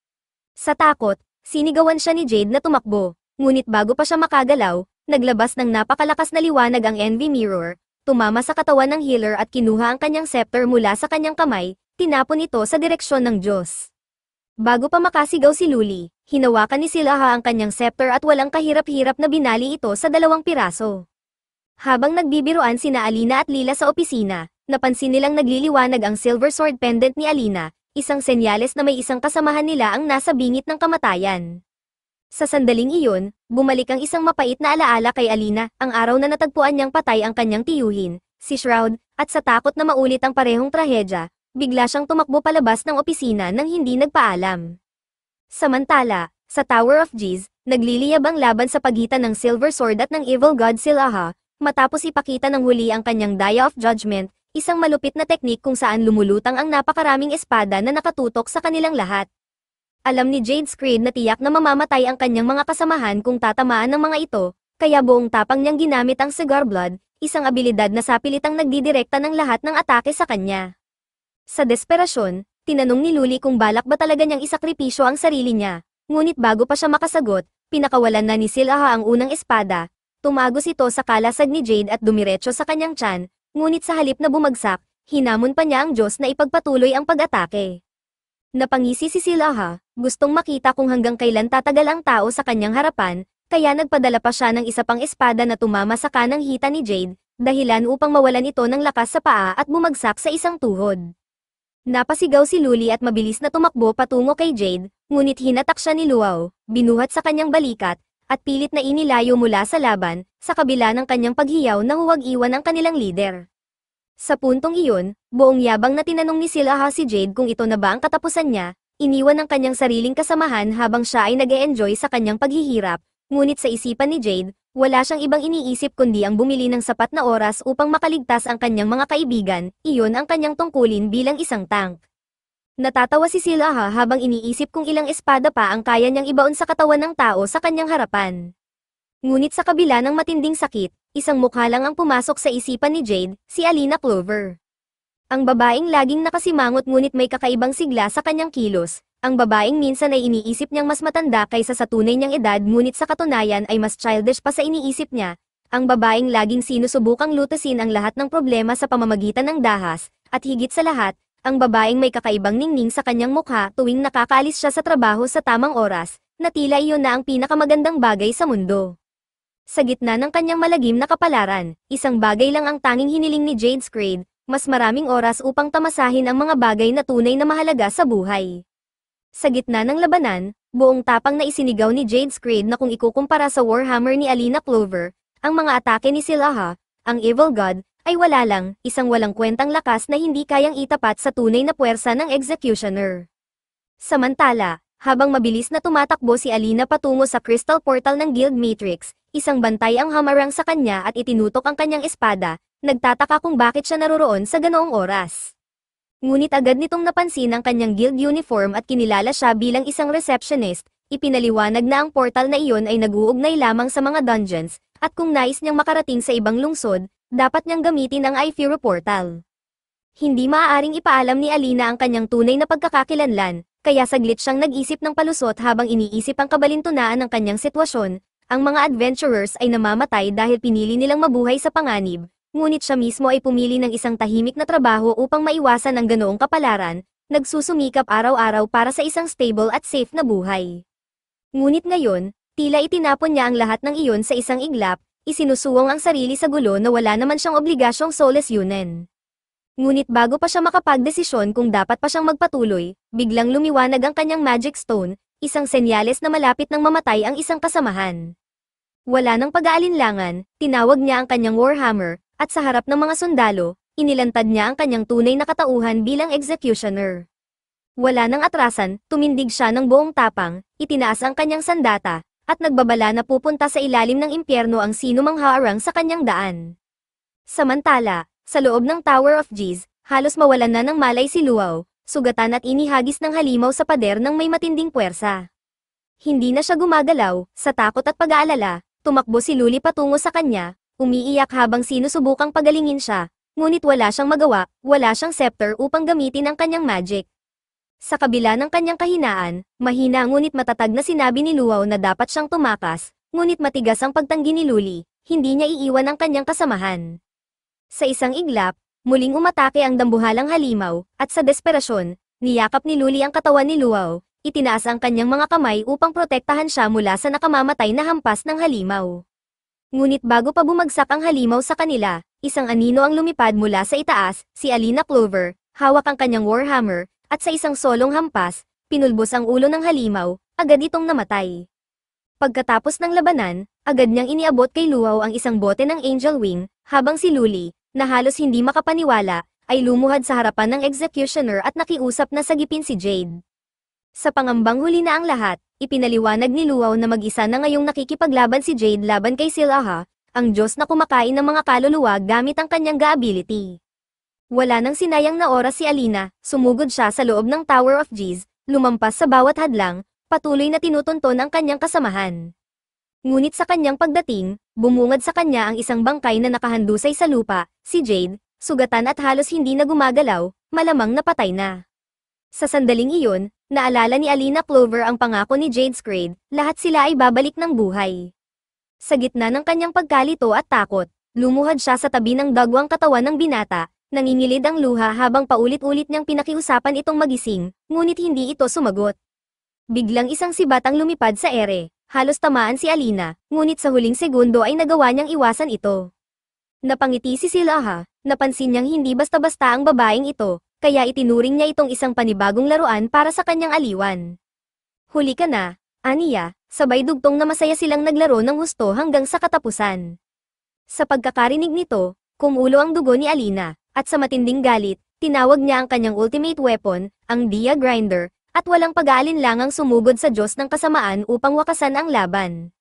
Sa takot, sinigawan siya ni Jade na tumakbo, ngunit bago pa siya makagalaw, naglabas ng napakalakas na liwanag ang Envy Mirror, tumama sa katawan ng healer at kinuha ang kanyang scepter mula sa kanyang kamay, tinapon ito sa direksyon ng Diyos. Bago pa makasigaw si Luli, hinawakan ni Silahha ang kanyang scepter at walang kahirap-hirap na binali ito sa 2 piraso. Habang nagbibiruan sina Alina at Lila sa opisina, napansin nilang nagliliwanag ang Silver Sword pendant ni Alina, isang senyales na may isang kasamahan nila ang nasa bingit ng kamatayan. Sa sandaling iyon, bumalik ang isang mapait na alaala kay Alina, ang araw na natagpuan niyang patay ang kanyang tiyuhin, si Shroud, at sa takot na maulit ang parehong trahedya, bigla siyang tumakbo palabas ng opisina nang hindi nagpaalam. Samantala, sa Tower of G's, nagliliyab ang laban sa pagitan ng Silver Sword at ng Evil God Silahha, matapos ipakita ng huli ang kanyang Dia of Judgment, isang malupit na teknik kung saan lumulutang ang napakaraming espada na nakatutok sa kanilang lahat. Alam ni Jade Screed na tiyak na mamamatay ang kanyang mga kasamahan kung tatamaan ng mga ito, kaya buong tapang niyang ginamit ang Cigar Blood, isang abilidad na sapilitang nagdidirekta ng lahat ng atake sa kanya. Sa desperasyon, tinanong ni Luli kung balak ba talaga niyang isakripisyo ang sarili niya, ngunit bago pa siya makasagot, pinakawalan na ni Silahha ang unang espada, tumagos ito sa kalasag ni Jade at dumiretso sa kanyang tiyan, ngunit sa halip na bumagsak, hinamon pa niya ang Diyos na ipagpatuloy ang pag-atake. Napangisi si Silahha, gustong makita kung hanggang kailan tatagal ang tao sa kanyang harapan, kaya nagpadala pa siya ng isa pang espada na tumama sa kanang hita ni Jade, dahilan upang mawalan ito ng lakas sa paa at bumagsak sa isang tuhod. Napasigaw si Luli at mabilis na tumakbo patungo kay Jade, ngunit hinatak siya ni Luau, binuhat sa kanyang balikat, at pilit na inilayo mula sa laban, sa kabila ng kanyang paghiyaw na huwag iwan ang kanilang leader. Sa puntong iyon, buong yabang na tinanong ni Silahha si Jade kung ito na ba ang katapusan niya, iniwan ang kanyang sariling kasamahan habang siya ay nag-e-enjoy sa kanyang paghihirap, ngunit sa isipan ni Jade, Wala siyang ibang iniisip kundi ang bumili ng sapat na oras upang makaligtas ang kanyang mga kaibigan, iyon ang kanyang tungkulin bilang isang tank. Natatawa si Silaha habang iniisip kung ilang espada pa ang kaya niyang ibaon sa katawan ng tao sa kanyang harapan. Ngunit sa kabila ng matinding sakit, isang mukha lang ang pumasok sa isipan ni Jade, si Alina Clover. Ang babaeng laging nakasimangot ngunit may kakaibang sigla sa kanyang kilos. Ang babaeng minsan ay iniisip niyang mas matanda kaysa sa tunay niyang edad ngunit sa katunayan ay mas childish pa sa iniisip niya. Ang babaeng laging sinusubukang lutasin ang lahat ng problema sa pamamagitan ng dahas, at higit sa lahat, ang babaeng may kakaibang ningning sa kanyang mukha tuwing nakakaalis siya sa trabaho sa tamang oras, na tila iyon na ang pinakamagandang bagay sa mundo. Sa gitna ng kanyang malagim na kapalaran, isang bagay lang ang tanging hiniling ni Jade Scrade, mas maraming oras upang tamasahin ang mga bagay na tunay na mahalaga sa buhay. Sa gitna ng labanan, buong tapang na isinigaw ni Jade Scrade na kung ikukumpara sa Warhammer ni Alina Clover, ang mga atake ni Silaha, ang Evil God, ay wala lang, isang walang kwentang lakas na hindi kayang itapat sa tunay na puwersa ng Executioner. Samantala, habang mabilis na tumatakbo si Alina patungo sa Crystal Portal ng Guild Matrix, isang bantay ang hamarang sa kanya at itinutok ang kanyang espada, nagtataka kung bakit siya naroroon sa ganoong oras. Ngunit agad nitong napansin ang kanyang guild uniform at kinilala siya bilang isang receptionist, ipinaliwanag na ang portal na iyon ay nag-uugnay lamang sa mga dungeons, at kung nais niyang makarating sa ibang lungsod, dapat niyang gamitin ang Ifiro portal. Hindi maaaring ipaalam ni Alina ang kanyang tunay na pagkakakilanlan, kaya saglit siyang nag-isip ng palusot habang iniisip ang kabalintunaan ng kanyang sitwasyon. Ang mga adventurers ay namamatay dahil pinili nilang mabuhay sa panganib. Ngunit siya mismo ay pumili ng isang tahimik na trabaho upang maiwasan ang ganoong kapalaran, nagsusumikap araw-araw para sa isang stable at safe na buhay. Ngunit ngayon, tila itinapon niya ang lahat ng iyon sa isang iglap, isinusuwong ang sarili sa gulo na wala naman siyang obligasyong solesyunan. Ngunit bago pa siya makapagdesisyon kung dapat pa siyang magpatuloy, biglang lumiwanag ang kanyang magic stone, isang senyales na malapit nang mamatay ang isang kasamahan. Wala nang pag-aalinlangan, tinawag niya ang kanyang Warhammer, at sa harap ng mga sundalo, inilantad niya ang kanyang tunay na katauhan bilang executioner. Wala nang atrasan, tumindig siya ng buong tapang, itinaas ang kanyang sandata, at nagbabala na pupunta sa ilalim ng impyerno ang sinumang haarang sa kanyang daan. Samantala, sa loob ng Tower of G's, halos mawalan na ng malay si Luau, sugatan at inihagis ng halimaw sa pader ng may matinding puwersa. Hindi na siya gumagalaw, sa takot at pag-aalala, tumakbo si Luli patungo sa kanya, umiiyak habang sinusubukang pagalingin siya, ngunit wala siyang magawa, wala siyang scepter upang gamitin ang kanyang magic. Sa kabila ng kanyang kahinaan, mahina ngunit matatag na sinabi ni Luau na dapat siyang tumakas, ngunit matigas ang pagtanggi ni Luli, hindi niya iiwan ang kanyang kasamahan. Sa isang iglap, muling umatake ang dambuhalang halimaw, at sa desperasyon, niyakap ni Luli ang katawan ni Luau, itinaas ang kanyang mga kamay upang protektahan siya mula sa nakamamatay na hampas ng halimaw. Ngunit bago pa bumagsak ang halimaw sa kanila, isang anino ang lumipad mula sa itaas, si Alina Clover, hawak ang kanyang Warhammer, at sa isang solong hampas, pinulbos ang ulo ng halimaw, agad itong namatay. Pagkatapos ng labanan, agad niyang iniabot kay Luau ang isang bote ng Angel Wing, habang si Luli, na halos hindi makapaniwala, ay lumuhad sa harapan ng executioner at nakiusap na sagipin si Jade. Sa pangambang huli na ang lahat, ipinaliwanag ni Luau na mag-isa na ngayong nakikipaglaban si Jade laban kay Silaha, ang Diyos na kumakain ng mga kaluluwa gamit ang kanyang ga-ability. Wala nang sinayang na oras si Alina, sumugod siya sa loob ng Tower of G's, lumampas sa bawat hadlang, patuloy na tinutunton ang kanyang kasamahan. Ngunit sa kanyang pagdating, bumungad sa kanya ang isang bangkay na nakahandusay sa lupa, si Jade, sugatan at halos hindi na gumagalaw, malamang napatay na. Sa sandaling iyon, naalala ni Alina Clover ang pangako ni Jade Scrade, lahat sila ay babalik ng buhay. Sa gitna ng kanyang pagkalito at takot, lumuhad siya sa tabi ng dagwang katawan ng binata, nangingilid ang luha habang paulit-ulit niyang pinakiusapan itong magising, ngunit hindi ito sumagot. Biglang isang sibat ang lumipad sa ere, halos tamaan si Alina, ngunit sa huling segundo ay nagawa niyang iwasan ito. Napangiti si Silaha, napansin niyang hindi basta-basta ang babaeng ito, kaya itinuring niya itong isang panibagong laruan para sa kanyang aliwan. Huli ka na, aniya, sabay dugtong na masaya silang naglaro ng husto hanggang sa katapusan. Sa pagkakarinig nito, kumulo ang dugo ni Alina, at sa matinding galit, tinawag niya ang kanyang ultimate weapon, ang Dia Grinder, at walang pag-aalinlangang sumugod sa Diyos ng kasamaan upang wakasan ang laban.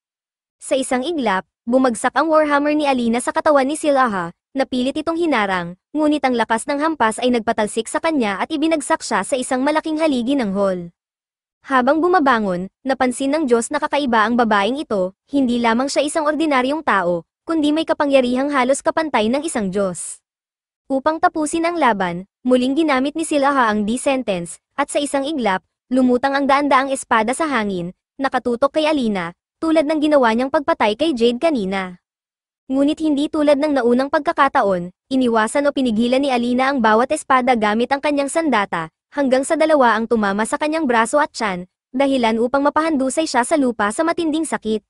Sa isang iglap, bumagsak ang Warhammer ni Alina sa katawan ni Silaha, napilit itong hinarang, ngunit ang lakas ng hampas ay nagpatalsik sa kanya at ibinagsak siya sa isang malaking haligi ng hall. Habang bumabangon, napansin ng Diyos na kakaiba ang babaeng ito, hindi lamang siya isang ordinaryong tao, kundi may kapangyarihang halos kapantay ng isang Diyos. Upang tapusin ang laban, muling ginamit ni Silaha ang D-sentence, at sa isang iglap, lumutang ang daan-daang espada sa hangin, nakatutok kay Alina, tulad ng ginawa niyang pagpatay kay Jade kanina. Ngunit hindi tulad ng naunang pagkakataon, iniwasan o pinigilan ni Alina ang bawat espada gamit ang kanyang sandata, hanggang sa dalawa ang tumama sa kanyang braso at tiyan, dahilan upang mapahandusay siya sa lupa sa matinding sakit.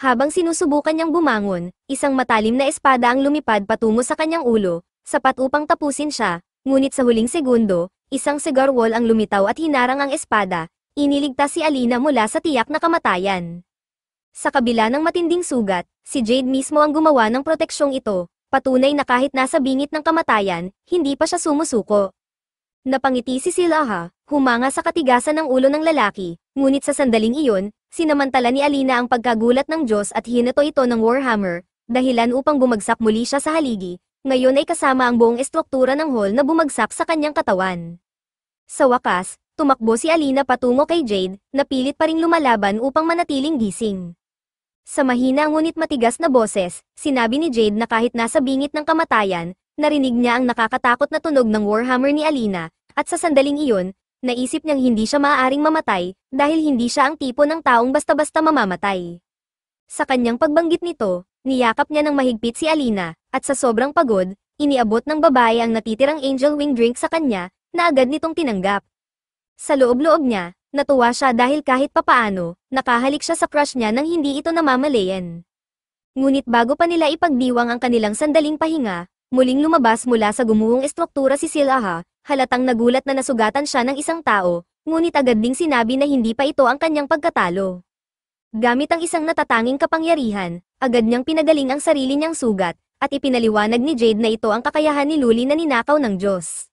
Habang sinusubukan niyang bumangon, isang matalim na espada ang lumipad patungo sa kanyang ulo, sapat upang tapusin siya, ngunit sa huling segundo, isang cigar wall ang lumitaw at hinarang ang espada, iniligtas si Alina mula sa tiyak na kamatayan. Sa kabila ng matinding sugat, si Jade mismo ang gumawa ng proteksyong ito, patunay na kahit nasa bingit ng kamatayan, hindi pa siya sumusuko. Napangiti si Silaha, humanga sa katigasan ng ulo ng lalaki, ngunit sa sandaling iyon, sinamantala ni Alina ang pagkagulat ng Diyos at hinato ito ng Warhammer, dahilan upang bumagsak muli siya sa haligi, ngayon ay kasama ang buong estruktura ng hall na bumagsak sa kanyang katawan. Sa wakas, tumakbo si Alina patungo kay Jade, na pilit pa ring lumalaban upang manatiling gising. Sa mahina ngunit matigas na boses, sinabi ni Jade na kahit nasa bingit ng kamatayan, narinig niya ang nakakatakot na tunog ng Warhammer ni Alina, at sa sandaling iyon, naisip niyang hindi siya maaaring mamatay, dahil hindi siya ang tipo ng taong basta-basta mamamatay. Sa kanyang pagbanggit nito, niyakap niya ng mahigpit si Alina, at sa sobrang pagod, iniabot ng babae ang natitirang angel wing drink sa kanya, na agad nitong tinanggap. Sa loob-loob niya, natuwa siya dahil kahit papaano, nakahalik siya sa crush niya nang hindi ito namamalayan. Ngunit bago pa nila ipagdiwang ang kanilang sandaling pahinga, muling lumabas mula sa gumuhong estruktura si Silaha, halatang nagulat na nasugatan siya ng isang tao, ngunit agad ding sinabi na hindi pa ito ang kanyang pagkatalo. Gamit ang isang natatanging kapangyarihan, agad niyang pinagaling ang sarili niyang sugat, at ipinaliwanag ni Jade na ito ang kakayahan ni Luli na ninakaw ng Diyos.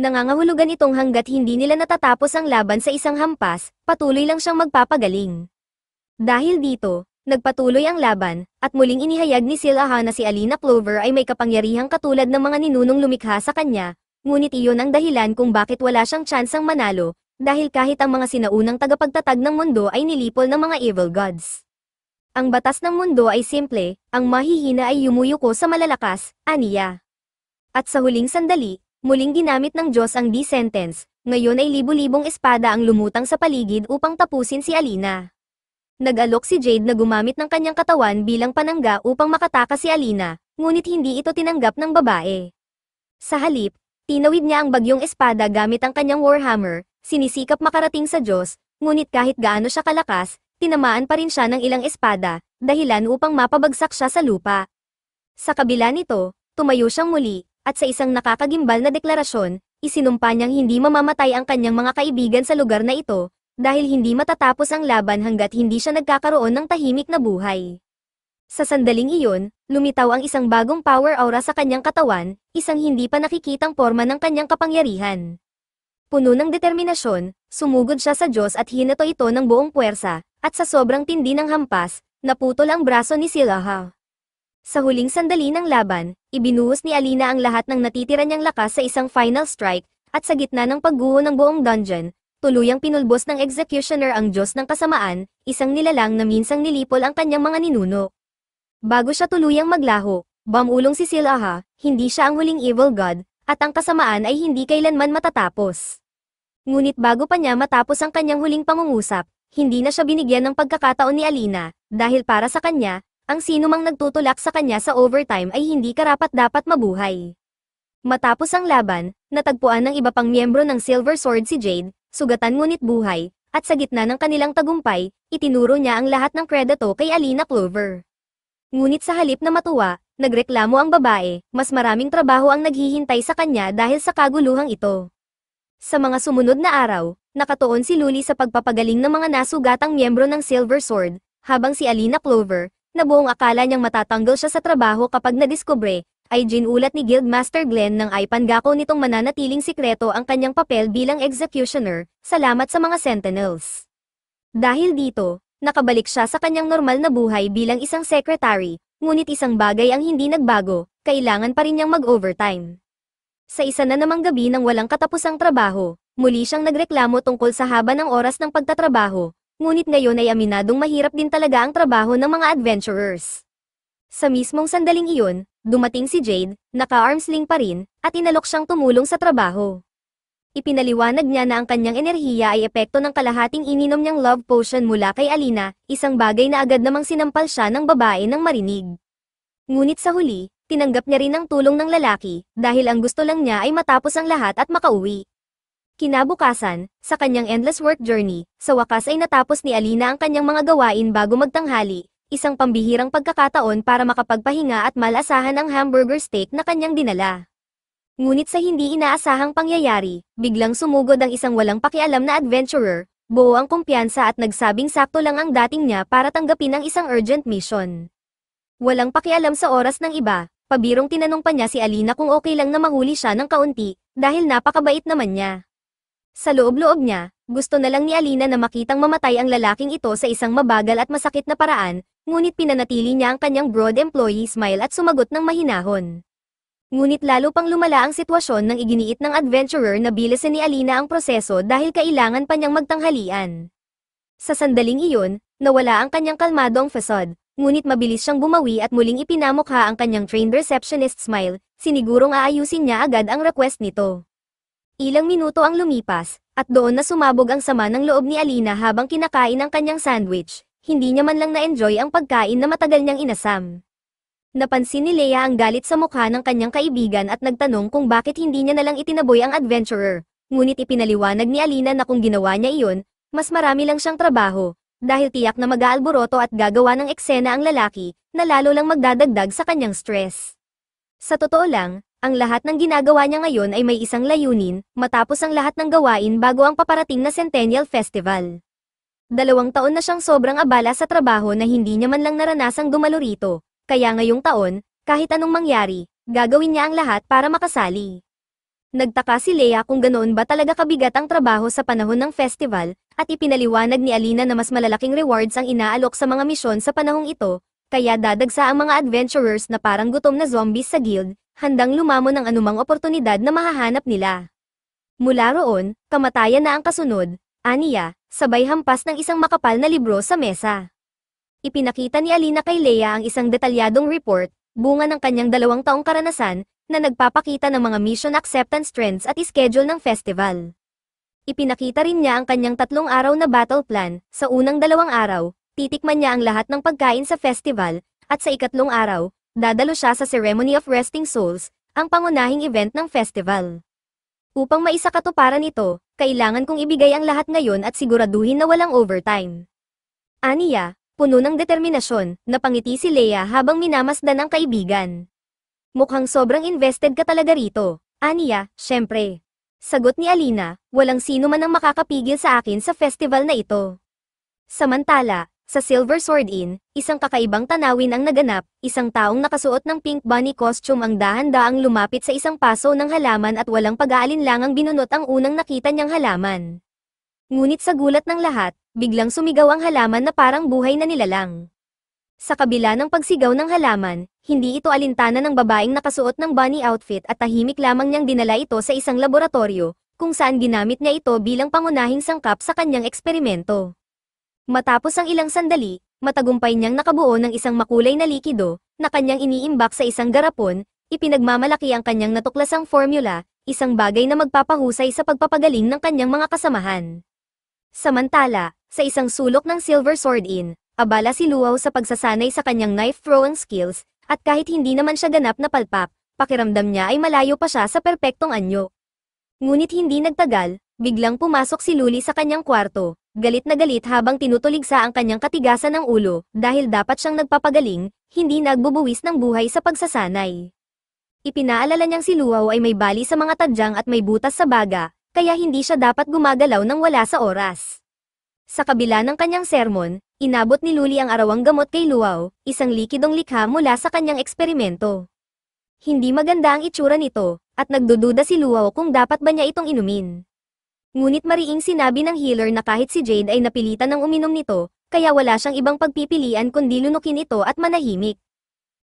Nangangahulugan itong hanggat hindi nila natatapos ang laban sa isang hampas, patuloy lang siyang magpapagaling. Dahil dito, nagpatuloy ang laban, at muling inihayag ni Silaha na si Alina Clover ay may kapangyarihang katulad ng mga ninunong lumikha sa kanya, ngunit iyon ang dahilan kung bakit wala siyang tsansang manalo, dahil kahit ang mga sinaunang tagapagtatag ng mundo ay nilipol ng mga evil gods. Ang batas ng mundo ay simple, ang mahihina ay yumuyuko sa malalakas, aniya. At sa huling sandali, muling ginamit ng Diyos ang D-sentence, ngayon ay libu-libong espada ang lumutang sa paligid upang tapusin si Alina. Nag-alok si Jade na gumamit ng kanyang katawan bilang panangga upang makatakas si Alina, ngunit hindi ito tinanggap ng babae. Sa halip, tinawid niya ang bagyong espada gamit ang kanyang Warhammer, sinisikap makarating sa Diyos, ngunit kahit gaano siya kalakas, tinamaan pa rin siya ng ilang espada, dahilan upang mapabagsak siya sa lupa. Sa kabila nito, tumayo siyang muli, at sa isang nakakagimbal na deklarasyon, isinumpa niyang hindi mamamatay ang kanyang mga kaibigan sa lugar na ito, dahil hindi matatapos ang laban hanggat hindi siya nagkakaroon ng tahimik na buhay. Sa sandaling iyon, lumitaw ang isang bagong power aura sa kanyang katawan, isang hindi pa nakikitang forma ng kanyang kapangyarihan. Puno ng determinasyon, sumugod siya sa Diyos at hinato ito ng buong puwersa, at sa sobrang tindi ng hampas, naputol ang braso ni Silaha. Sa huling sandali ng laban, ibinuhos ni Alina ang lahat ng natitira niyang lakas sa isang final strike, at sa gitna ng pagguho ng buong dungeon, tuluyang pinulbos ng executioner ang Diyos ng kasamaan, isang nilalang na minsang nilipol ang kanyang mga ninuno. Bago siya tuluyang maglaho, bumulong si Silaha, hindi siya ang huling evil god, at ang kasamaan ay hindi kailanman matatapos. Ngunit bago pa niya matapos ang kanyang huling pangungusap, hindi na siya binigyan ng pagkakataon ni Alina, dahil para sa kanya, ang sinumang nagtutulak sa kanya sa overtime ay hindi karapat-dapat mabuhay. Matapos ang laban, natagpuan ng iba pang miyembro ng Silver Sword si Jade, sugatan ngunit buhay, at sa gitna ng kanilang tagumpay, itinuro niya ang lahat ng kredito kay Alina Clover. Ngunit sa halip na matuwa, nagreklamo ang babae, mas maraming trabaho ang naghihintay sa kanya dahil sa kaguluhang ito. Sa mga sumunod na araw, nakatuon si Luli sa pagpapagaling ng mga nasugatang miyembro ng Silver Sword, habang si Alina Clover, na buong akala niyang matatanggal siya sa trabaho kapag nadiskubre, ay ginulat ni Guildmaster Glenn ng ay pangako nitong mananatiling sikreto ang kanyang papel bilang executioner, salamat sa mga Sentinels. Dahil dito, nakabalik siya sa kanyang normal na buhay bilang isang secretary, ngunit isang bagay ang hindi nagbago, kailangan pa rin niyang mag-overtime. Sa isa na namang gabi ng walang katapusang trabaho, muli siyang nagreklamo tungkol sa haba ng oras ng pagtatrabaho, ngunit ngayon ay aminadong mahirap din talaga ang trabaho ng mga adventurers. Sa mismong sandaling iyon, dumating si Jade, naka-armsling pa rin, at inalok siyang tumulong sa trabaho. Ipinaliwanag niya na ang kanyang enerhiya ay epekto ng kalahating ininom niyang love potion mula kay Alina, isang bagay na agad namang sinampal siya ng babae nang marinig. Ngunit sa huli, tinanggap niya rin ang tulong ng lalaki, dahil ang gusto lang niya ay matapos ang lahat at makauwi. Kinabukasan, sa kanyang endless work journey, sa wakas ay natapos ni Alina ang kanyang mga gawain bago magtanghali, isang pambihirang pagkakataon para makapagpahinga at malasahan ang hamburger steak na kanyang dinala. Ngunit sa hindi inaasahang pangyayari, biglang sumugod ang isang walang pakialam na adventurer, buo ang kumpiyansa at nagsabing sakto lang ang dating niya para tanggapin ang isang urgent mission. Walang pakialam sa oras ng iba, pabirong tinanong pa niya si Alina kung okay lang na mahuli siya ng kaunti, dahil napakabait naman niya. Sa loob-loob niya, gusto na lang ni Alina na makitang mamatay ang lalaking ito sa isang mabagal at masakit na paraan, ngunit pinanatili niya ang kanyang broad employee smile at sumagot ng mahinahon. Ngunit lalo pang lumala ang sitwasyon nang iginiit ng adventurer na bilisan ni Alina ang proseso dahil kailangan pa niyang magtanghalian. Sa sandaling iyon, nawala ang kanyang kalmadong facade, ngunit mabilis siyang bumawi at muling ipinamukha ang kanyang trained receptionist smile, sinigurong aayusin niya agad ang request nito. Ilang minuto ang lumipas, at doon na sumabog ang sama ng loob ni Alina habang kinakain ang kanyang sandwich, hindi niya man lang na-enjoy ang pagkain na matagal niyang inasam. Napansin ni Leia ang galit sa mukha ng kanyang kaibigan at nagtanong kung bakit hindi niya nalang itinaboy ang adventurer, ngunit ipinaliwanag ni Alina na kung ginawa niya iyon, mas marami lang siyang trabaho, dahil tiyak na mag-aalboroto at gagawa ng eksena ang lalaki, na lalo lang magdadagdag sa kanyang stress. Sa totoo lang, ang lahat ng ginagawa niya ngayon ay may isang layunin, matapos ang lahat ng gawain bago ang paparating na Centennial Festival. 2 taon na siyang sobrang abala sa trabaho na hindi niya man lang naranasang dumalo rito. Kaya ngayong taon, kahit anong mangyari, gagawin niya ang lahat para makasali. Nagtaka si Leia kung ganoon ba talaga kabigat ang trabaho sa panahon ng festival, at ipinaliwanag ni Alina na mas malalaking rewards ang inaalok sa mga misyon sa panahong ito, kaya dadagsa ang mga adventurers na parang gutom na zombies sa guild, handang lumamon ng anumang oportunidad na mahahanap nila. Mula roon, kamatayan na ang kasunod, aniya, sabay hampas ng isang makapal na libro sa mesa. Ipinakita ni Alina kay Leia ang isang detalyadong report, bunga ng kanyang 2 taong karanasan, na nagpapakita ng mga mission acceptance trends at schedule ng festival. Ipinakita rin niya ang kanyang 3 araw na battle plan, sa unang 2 araw, titikman niya ang lahat ng pagkain sa festival, at sa ikatlong araw, dadalo siya sa Ceremony of Resting Souls, ang pangunahing event ng festival. Upang maisakatuparan ito, kailangan kong ibigay ang lahat ngayon at siguraduhin na walang overtime. Aniya, puno ng determinasyon, napangiti si Leia habang minamasdan ang kaibigan. Mukhang sobrang invested ka talaga rito, aniya, syempre. Sagot ni Alina, walang sino man ang makakapigil sa akin sa festival na ito. Samantala, sa Silver Sword Inn, isang kakaibang tanawin ang naganap, isang taong nakasuot ng pink bunny costume ang dahan-daang lumapit sa isang paso ng halaman at walang pag-aalinlangang binunot ang unang nakita niyang halaman. Ngunit sa gulat ng lahat, biglang sumigaw ang halaman na parang buhay na nilalang. Sa kabila ng pagsigaw ng halaman, hindi ito alintana ng babaeng nakasuot ng bunny outfit at tahimik lamang niyang dinala ito sa isang laboratorio, kung saan ginamit niya ito bilang pangunahing sangkap sa kanyang eksperimento. Matapos ang ilang sandali, matagumpay niyang nakabuo ng isang makulay na likido, na kanyang iniimbak sa isang garapon, ipinagmamalaki ang kanyang natuklasang formula, isang bagay na magpapahusay sa pagpapagaling ng kanyang mga kasamahan. Samantala, sa isang sulok ng Silver Sword Inn, abala si Luau sa pagsasanay sa kanyang knife-throwing skills, at kahit hindi naman siya ganap na palpak, pakiramdam niya ay malayo pa siya sa perpektong anyo. Ngunit hindi nagtagal, biglang pumasok si Luli sa kanyang kwarto, galit na galit habang tinutuligsa ang kanyang katigasan ng ulo, dahil dapat siyang nagpapagaling, hindi nagbubuwis ng buhay sa pagsasanay. Ipinaalala niyang si Luau ay may bali sa mga tadyang at may butas sa baga, kaya hindi siya dapat gumagalaw nang wala sa oras. Sa kabila ng kanyang sermon, inabot ni Luli ang arawang gamot kay Luau, isang likidong likha mula sa kanyang eksperimento. Hindi maganda ang itsura nito, at nagdududa si Luau kung dapat ba niya itong inumin. Ngunit mariing sinabi ng healer na kahit si Jade ay napilitan ng uminom nito, kaya wala siyang ibang pagpipilian kundi lunukin ito at manahimik.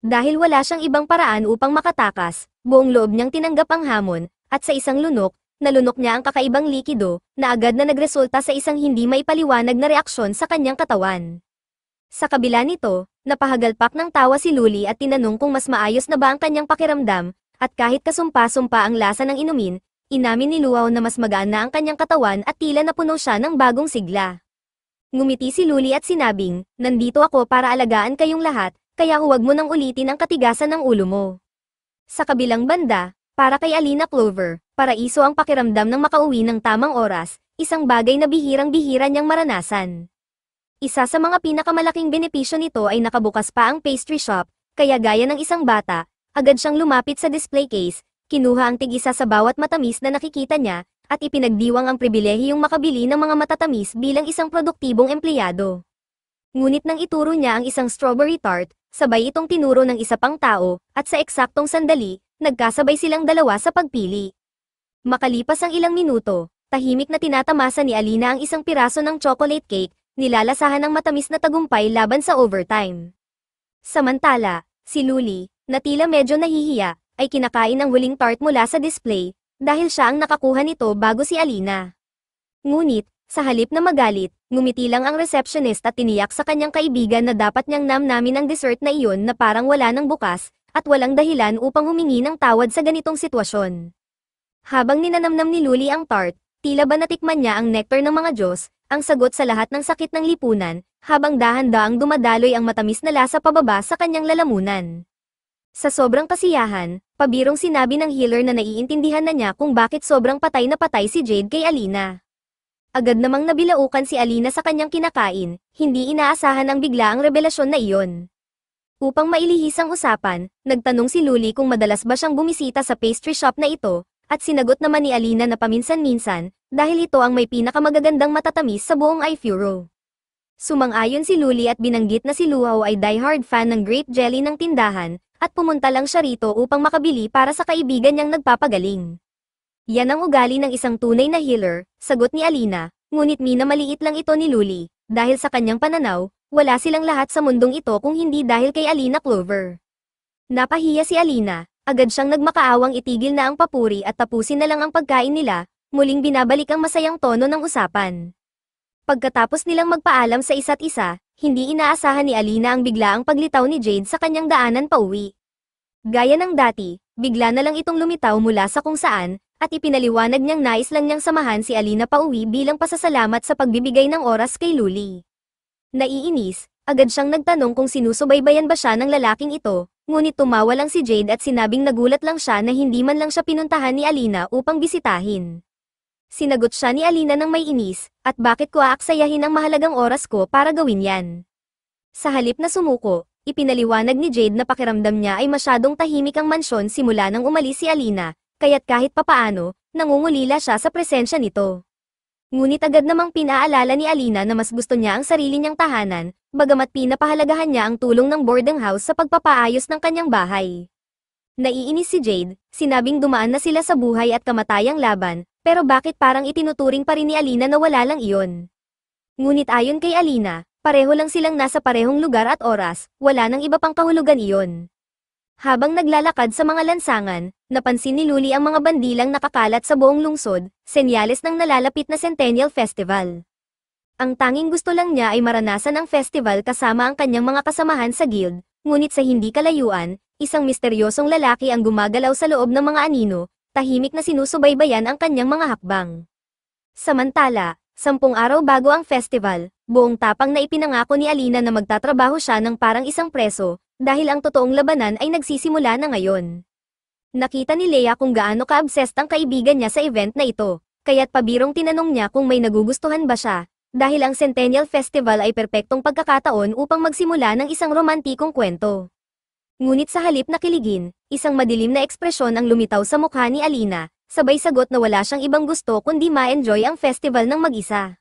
Dahil wala siyang ibang paraan upang makatakas, buong loob niyang tinanggap ang hamon, at sa isang lunok, nalunok niya ang kakaibang likido, na agad na nagresulta sa isang hindi maipaliwanag na reaksyon sa kanyang katawan. Sa kabila nito, napahagalpak ng tawa si Luli at tinanong kung mas maayos na ba ang kanyang pakiramdam, at kahit kasumpa-sumpa ang lasa ng inumin, inamin ni Luao na mas magaan na ang kanyang katawan at tila napuno siya ng bagong sigla. Ngumiti si Luli at sinabing, "Nandito ako para alagaan kayong lahat, kaya huwag mo nang ulitin ang katigasan ng ulo mo." Sa kabilang banda, para kay Alina Clover, paraiso ang pakiramdam ng makauwi ng tamang oras, isang bagay na bihirang-bihira niyang maranasan. Isa sa mga pinakamalaking benepisyo nito ay nakabukas pa ang pastry shop, kaya gaya ng isang bata, agad siyang lumapit sa display case, kinuha ang tig-isa sa bawat matamis na nakikita niya, at ipinagdiwang ang pribilehiyong makabili ng mga matatamis bilang isang produktibong empleyado. Ngunit nang ituro niya ang isang strawberry tart, sabay itong tinuro ng isa pang tao, at sa eksaktong sandali, nagkasabay silang dalawa sa pagpili. Makalipas ang ilang minuto, tahimik na tinatamasa ni Alina ang isang piraso ng chocolate cake, nilalasahan ng matamis na tagumpay laban sa overtime. Samantala, si Luli, na tila medyo nahihiya, ay kinakain ang huling tart mula sa display, dahil siya ang nakakuha nito bago si Alina. Ngunit, sa halip na magalit, ngumiti lang ang receptionist at tiniyak sa kanyang kaibigan na dapat niyang namnamin ang dessert na iyon na parang wala nang bukas, at walang dahilan upang humingi ng tawad sa ganitong sitwasyon. Habang ninanamnam ni Luli ang tart, tila ba natikman niya ang nectar ng mga Diyos, ang sagot sa lahat ng sakit ng lipunan, habang dahan-daang dumadaloy ang matamis na lasa pababa sa kanyang lalamunan. Sa sobrang kasiyahan, pabirong sinabi ng healer na naiintindihan na niya kung bakit sobrang patay na patay si Jade kay Alina. Agad namang nabilaukan si Alina sa kanyang kinakain, hindi inaasahan ang biglaang revelasyon na iyon. Upang mailihis ang usapan, nagtanong si Luli kung madalas ba siyang bumisita sa pastry shop na ito, at sinagot naman ni Alina na paminsan-minsan, dahil ito ang may pinakamagagandang matatamis sa buong Ifuro. Sumang-ayon si Luli at binanggit na si Luao ay diehard fan ng grape jelly ng tindahan, at pumunta lang siya rito upang makabili para sa kaibigan niyang nagpapagaling. Yan ang ugali ng isang tunay na healer, sagot ni Alina, ngunit minamaliit lang ito ni Luli, dahil sa kanyang pananaw, wala silang lahat sa mundong ito kung hindi dahil kay Alina Clover. Napahiya si Alina, agad siyang nagmakaawang itigil na ang papuri at tapusin na lang ang pagkain nila, muling binabalik ang masayang tono ng usapan. Pagkatapos nilang magpaalam sa isa't isa, hindi inaasahan ni Alina ang biglaang paglitaw ni Jade sa kanyang daanan pauwi. Gaya ng dati, bigla na lang itong lumitaw mula sa kung saan, at ipinaliwanag niyang nais lang niyang samahan si Alina pauwi bilang pasasalamat sa pagbibigay ng oras kay Luli. Naiinis, agad siyang nagtanong kung sinusubaybayan ba siya ng lalaking ito, ngunit tumawa lang si Jade at sinabing nagulat lang siya na hindi man lang siya pinuntahan ni Alina upang bisitahin. Sinagot siya ni Alina ng may inis, at bakit ko aaksayahin ang mahalagang oras ko para gawin yan. Sa halip na sumuko, ipinaliwanag ni Jade na pakiramdam niya ay masyadong tahimik ang mansyon simula nang umalis si Alina, kaya't kahit papaano, nangungulila siya sa presensya nito. Ngunit agad namang pinaalala ni Alina na mas gusto niya ang sarili niyang tahanan, bagamat pinapahalagahan niya ang tulong ng boarding house sa pagpapaayos ng kanyang bahay. Naiinis si Jade, sinabing dumaan na sila sa buhay at kamatayang laban, pero bakit parang itinuturing pa rin ni Alina na wala lang iyon? Ngunit ayon kay Alina, pareho lang silang nasa parehong lugar at oras, wala nang iba pang kahulugan iyon. Habang naglalakad sa mga lansangan, napansin ni Luli ang mga bandilang nakakalat sa buong lungsod, senyales ng nalalapit na Centennial Festival. Ang tanging gusto lang niya ay maranasan ang festival kasama ang kanyang mga kasamahan sa guild, ngunit sa hindi kalayuan, isang misteryosong lalaki ang gumagalaw sa loob ng mga anino, tahimik na sinusubaybayan ang kanyang mga hakbang. Samantala, 10 araw bago ang festival, buong tapang na ipinangako ni Alina na magtatrabaho siya ng parang isang preso, dahil ang totoong labanan ay nagsisimula na ngayon. Nakita ni Leia kung gaano ka-obsessed ang kaibigan niya sa event na ito, kaya't pabirong tinanong niya kung may nagugustuhan ba siya, dahil ang Centennial Festival ay perpektong pagkakataon upang magsimula ng isang romantikong kwento. Ngunit sa halip na kiligin, isang madilim na ekspresyon ang lumitaw sa mukha ni Alina, sabay sagot na wala siyang ibang gusto kundi ma-enjoy ang festival ng mag-isa.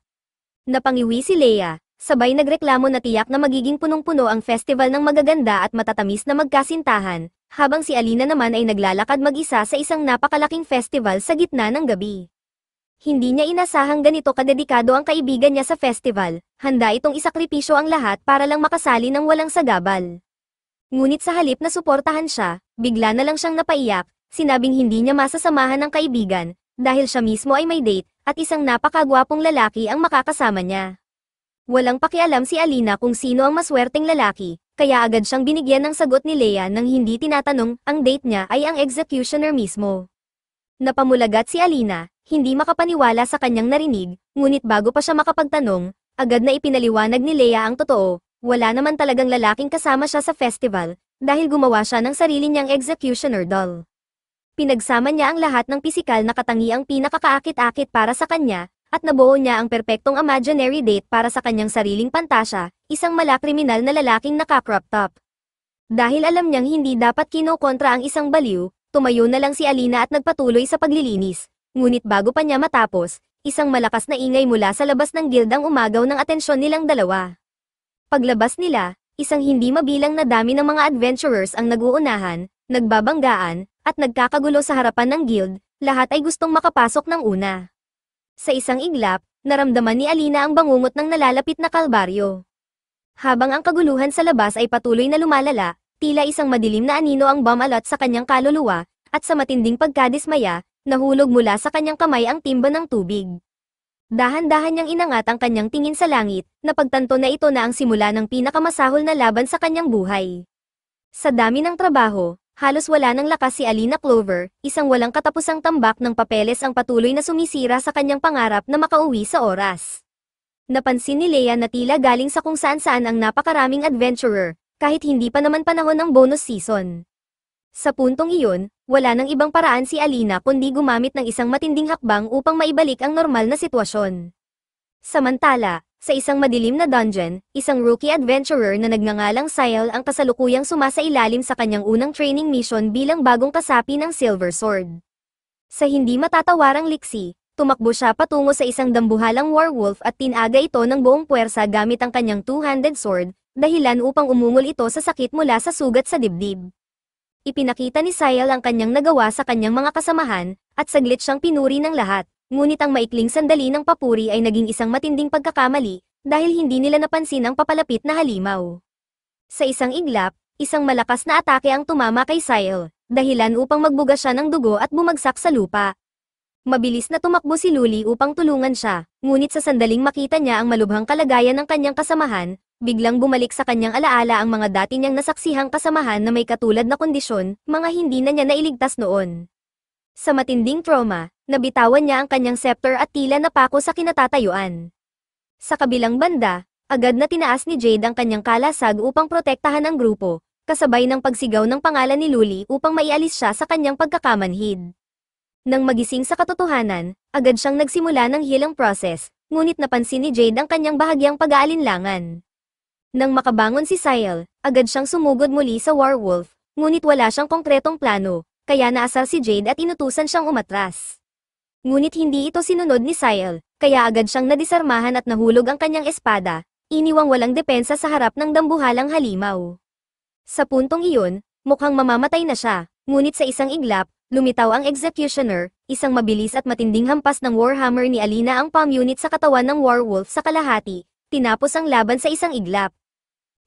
Napangiwi si Leia, sabay nagreklamo na tiyak na magiging punong-puno ang festival ng magaganda at matatamis na magkasintahan, habang si Alina naman ay naglalakad mag-isa sa isang napakalaking festival sa gitna ng gabi. Hindi niya inasahang ganito kadedikado ang kaibigan niya sa festival, handa itong isakripisyo ang lahat para lang makasali ng walang sagabal. Ngunit sa halip na suportahan siya, bigla na lang siyang napaiyak, sinabing hindi niya masasamahan ng kaibigan, dahil siya mismo ay may date, at isang napakagwapong lalaki ang makakasama niya. Walang pakialam si Alina kung sino ang maswerteng lalaki, kaya agad siyang binigyan ng sagot ni Leia nang hindi tinatanong, ang date niya ay ang executioner mismo. Napamulagat si Alina, hindi makapaniwala sa kanyang narinig, ngunit bago pa siya makapagtanong, agad na ipinaliwanag ni Leia ang totoo. Wala naman talagang lalaking kasama siya sa festival, dahil gumawa siya ng sarili niyang executioner doll. Pinagsama niya ang lahat ng pisikal na katangiang pinakakaakit-akit para sa kanya, at nabuo niya ang perpektong imaginary date para sa kanyang sariling pantasya, isang malakriminal na lalaking naka-crop top. Dahil alam niyang hindi dapat kinokontra ang isang baliw, tumayo na lang si Alina at nagpatuloy sa paglilinis, ngunit bago pa niya matapos, isang malakas na ingay mula sa labas ng guild ang umagaw ng atensyon nilang dalawa. Paglabas nila, isang hindi mabilang na dami ng mga adventurers ang nag-uunahan, nagbabanggaan, at nagkakagulo sa harapan ng guild, lahat ay gustong makapasok ng una. Sa isang iglap, naramdaman ni Alina ang bangungot ng nalalapit na kalbaryo. Habang ang kaguluhan sa labas ay patuloy na lumalala, tila isang madilim na anino ang bumalot sa kanyang kaluluwa, at sa matinding pagkadismaya, nahulog mula sa kanyang kamay ang timba ng tubig. Dahan-dahan niyang inangat ang kanyang tingin sa langit, napagtanto na ito na ang simula ng pinakamasahol na laban sa kanyang buhay. Sa dami ng trabaho, halos wala ng lakas si Alina Clover, isang walang katapusang tambak ng papeles ang patuloy na sumisira sa kanyang pangarap na makauwi sa oras. Napansin ni Leia na tila galing sa kung saan-saan ang napakaraming adventurer, kahit hindi pa naman panahon ng bonus season. Sa puntong iyon, wala nang ibang paraan si Alina kundi gumamit ng isang matinding hakbang upang maibalik ang normal na sitwasyon. Samantala, sa isang madilim na dungeon, isang rookie adventurer na nagngangalang Syel ang kasalukuyang sumasailalim sa kanyang unang training mission bilang bagong kasapi ng Silver Sword. Sa hindi matatawarang liksi, tumakbo siya patungo sa isang dambuhalang werewolf at tinaga ito ng buong puwersa gamit ang kanyang two-handed sword, dahilan upang umungol ito sa sakit mula sa sugat sa dibdib. Ipinakita ni Syel ang kanyang nagawa sa kanyang mga kasamahan, at saglit siyang pinuri ng lahat, ngunit ang maikling sandali ng papuri ay naging isang matinding pagkakamali, dahil hindi nila napansin ang papalapit na halimaw. Sa isang iglap, isang malakas na atake ang tumama kay Syel, dahilan upang magbuga siya ng dugo at bumagsak sa lupa. Mabilis na tumakbo si Luli upang tulungan siya, ngunit sa sandaling makita niya ang malubhang kalagayan ng kanyang kasamahan, biglang bumalik sa kanyang alaala ang mga dati niyang nasaksihang kasamahan na may katulad na kondisyon, mga hindi na niya nailigtas noon. Sa matinding trauma, nabitawan niya ang kanyang scepter at tila napako sa kinatatayuan. Sa kabilang banda, agad na tinaas ni Jade ang kanyang kalasag upang protektahan ang grupo, kasabay ng pagsigaw ng pangalan ni Luli upang maialis siya sa kanyang pagkakamanhid. Nang magising sa katotohanan, agad siyang nagsimula ng healing process, ngunit napansin ni Jade ang kanyang bahagyang pag-aalinlangan. Nang makabangon si Syel, agad siyang sumugod muli sa werewolf, ngunit wala siyang konkretong plano, kaya naasar si Jade at inutusan siyang umatras. Ngunit hindi ito sinunod ni Syel, kaya agad siyang nadisarmahan at nahulog ang kanyang espada, iniwang walang depensa sa harap ng dambuhalang halimaw. Sa puntong iyon, mukhang mamamatay na siya, ngunit sa isang iglap, lumitaw ang executioner, isang mabilis at matinding hampas ng warhammer ni Alina ang palm unit sa katawan ng werewolf sa kalahati, tinapos ang laban sa isang iglap.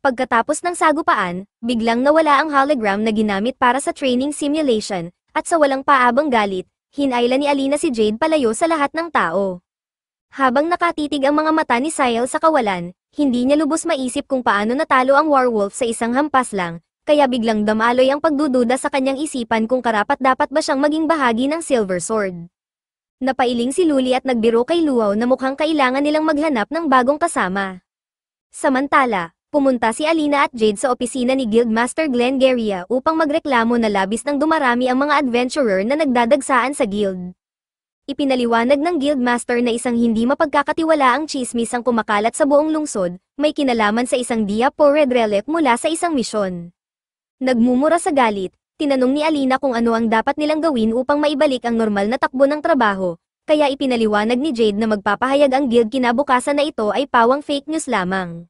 Pagkatapos ng sagupaan, biglang nawala ang hologram na ginamit para sa training simulation, at sa walang paabang galit, hinayla ni Alina si Jade palayo sa lahat ng tao. Habang nakatitig ang mga mata ni Syel sa kawalan, hindi niya lubos maisip kung paano natalo ang werewolf sa isang hampas lang, kaya biglang damaloy ang pagdududa sa kanyang isipan kung karapat-dapat ba siyang maging bahagi ng Silver Sword. Napailing si Luli at nagbiro kay Luau na mukhang kailangan nilang maghanap ng bagong kasama. Samantala, pumunta si Alina at Jade sa opisina ni Guildmaster Glenn Guerrilla upang magreklamo na labis nang dumarami ang mga adventurer na nagdadagsaan sa guild. Ipinaliwanag ng Guildmaster na isang hindi mapagkakatiwalaang tsismis ang kumakalat sa buong lungsod, may kinalaman sa isang Diapo Red Relic mula sa isang misyon. Nagmumura sa galit, tinanong ni Alina kung ano ang dapat nilang gawin upang maibalik ang normal na takbo ng trabaho, kaya ipinaliwanag ni Jade na magpapahayag ang guild kinabukasan na ito ay pawang fake news lamang.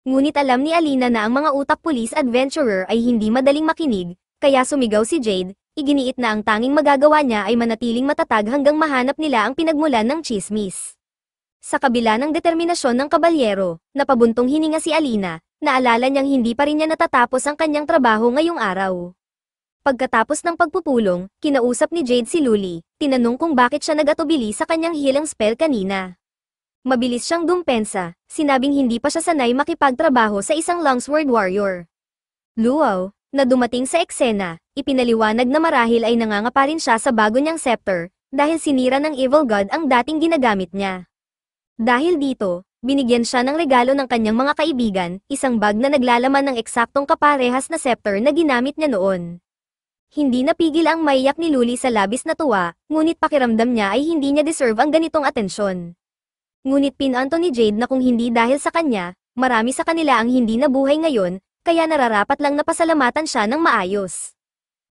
Ngunit alam ni Alina na ang mga utak police adventurer ay hindi madaling makinig, kaya sumigaw si Jade, iginiit na ang tanging magagawa niya ay manatiling matatag hanggang mahanap nila ang pinagmulan ng tsismis. Sa kabila ng determinasyon ng kabalyero, napabuntong hininga si Alina, naalala niyang hindi pa rin niya natatapos ang kanyang trabaho ngayong araw. Pagkatapos ng pagpupulong, kinausap ni Jade si Luli, tinanong kung bakit siya nag-atubili sa kanyang healing spell kanina. Mabilis siyang dumpensa, sinabing hindi pa siya sanay makipagtrabaho sa isang longsword warrior. Luaw, na dumating sa eksena, ipinaliwanag na marahil ay nangangapa rin siya sa bago niyang scepter, dahil sinira ng evil god ang dating ginagamit niya. Dahil dito, binigyan siya ng regalo ng kanyang mga kaibigan, isang bag na naglalaman ng eksaktong kaparehas na scepter na ginamit niya noon. Hindi napigil ang maiyak ni Luli sa labis na tuwa, ngunit pakiramdam niya ay hindi niya deserve ang ganitong atensyon. Ngunit pinanto ni Jade na kung hindi dahil sa kanya, marami sa kanila ang hindi nabuhay ngayon, kaya nararapat lang na pasalamatan siya ng maayos.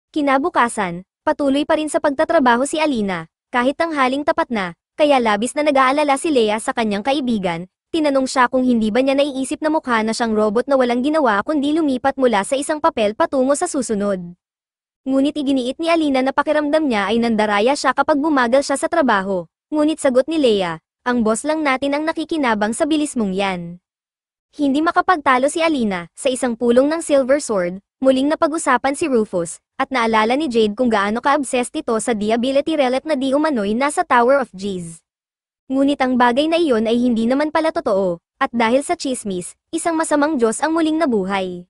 Kinabukasan, patuloy pa rin sa pagtatrabaho si Alina, kahit tanghaling tapat na, kaya labis na nag-aalala si Leia sa kanyang kaibigan, tinanong siya kung hindi ba niya naiisip na mukha na siyang robot na walang ginawa kundi lumipat mula sa isang papel patungo sa susunod. Ngunit iginiit ni Alina na pakiramdam niya ay nandaraya siya kapag bumagal siya sa trabaho, ngunit sagot ni Leia, ang boss lang natin ang nakikinabang sa bilis mong yan. Hindi makapagtalo si Alina, sa isang pulong ng Silver Sword, muling napag-usapan si Rufus, at naalala ni Jade kung gaano ka-obsessed ito sa D-ability relic na di umano'y nasa Tower of G's. Ngunit ang bagay na iyon ay hindi naman pala totoo, at dahil sa chismis, isang masamang Diyos ang muling nabuhay.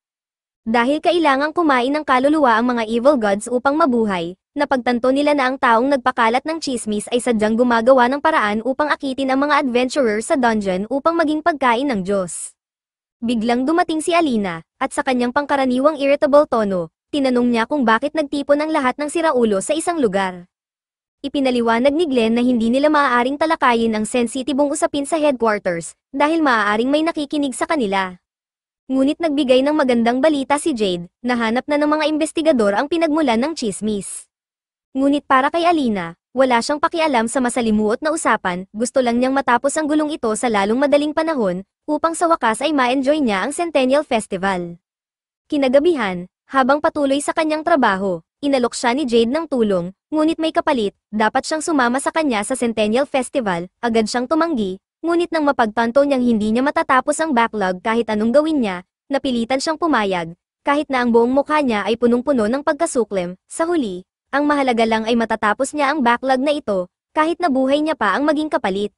Dahil kailangang kumain ng kaluluwa ang mga evil gods upang mabuhay, napagtanto nila na ang taong nagpakalat ng chismis ay sadyang gumagawa ng paraan upang akitin ang mga adventurer sa dungeon upang maging pagkain ng Diyos. Biglang dumating si Alina, at sa kanyang pangkaraniwang irritable tono, tinanong niya kung bakit nagtipon ang lahat ng siraulo sa isang lugar. Ipinaliwanag ni Glenn na hindi nila maaaring talakayin ang sensitibong usapin sa headquarters, dahil maaaring may nakikinig sa kanila. Ngunit nagbigay ng magandang balita si Jade, nahanap na ng mga investigador ang pinagmulan ng chismis. Ngunit para kay Alina, wala siyang pakialam sa masalimuot na usapan, gusto lang niyang matapos ang gulong ito sa lalong madaling panahon, upang sa wakas ay ma-enjoy niya ang Centennial Festival. Kinagabihan, habang patuloy sa kanyang trabaho, inalok siya ni Jade ng tulong, ngunit may kapalit, dapat siyang sumama sa kanya sa Centennial Festival, agad siyang tumanggi, ngunit nang mapagtanto niyang hindi niya matatapos ang backlog kahit anong gawin niya, napilitan siyang pumayag, kahit na ang buong mukha niya ay punong-puno ng pagkasuklim, sa huli, ang mahalaga lang ay matatapos niya ang backlog na ito, kahit na buhay niya pa ang maging kapalit.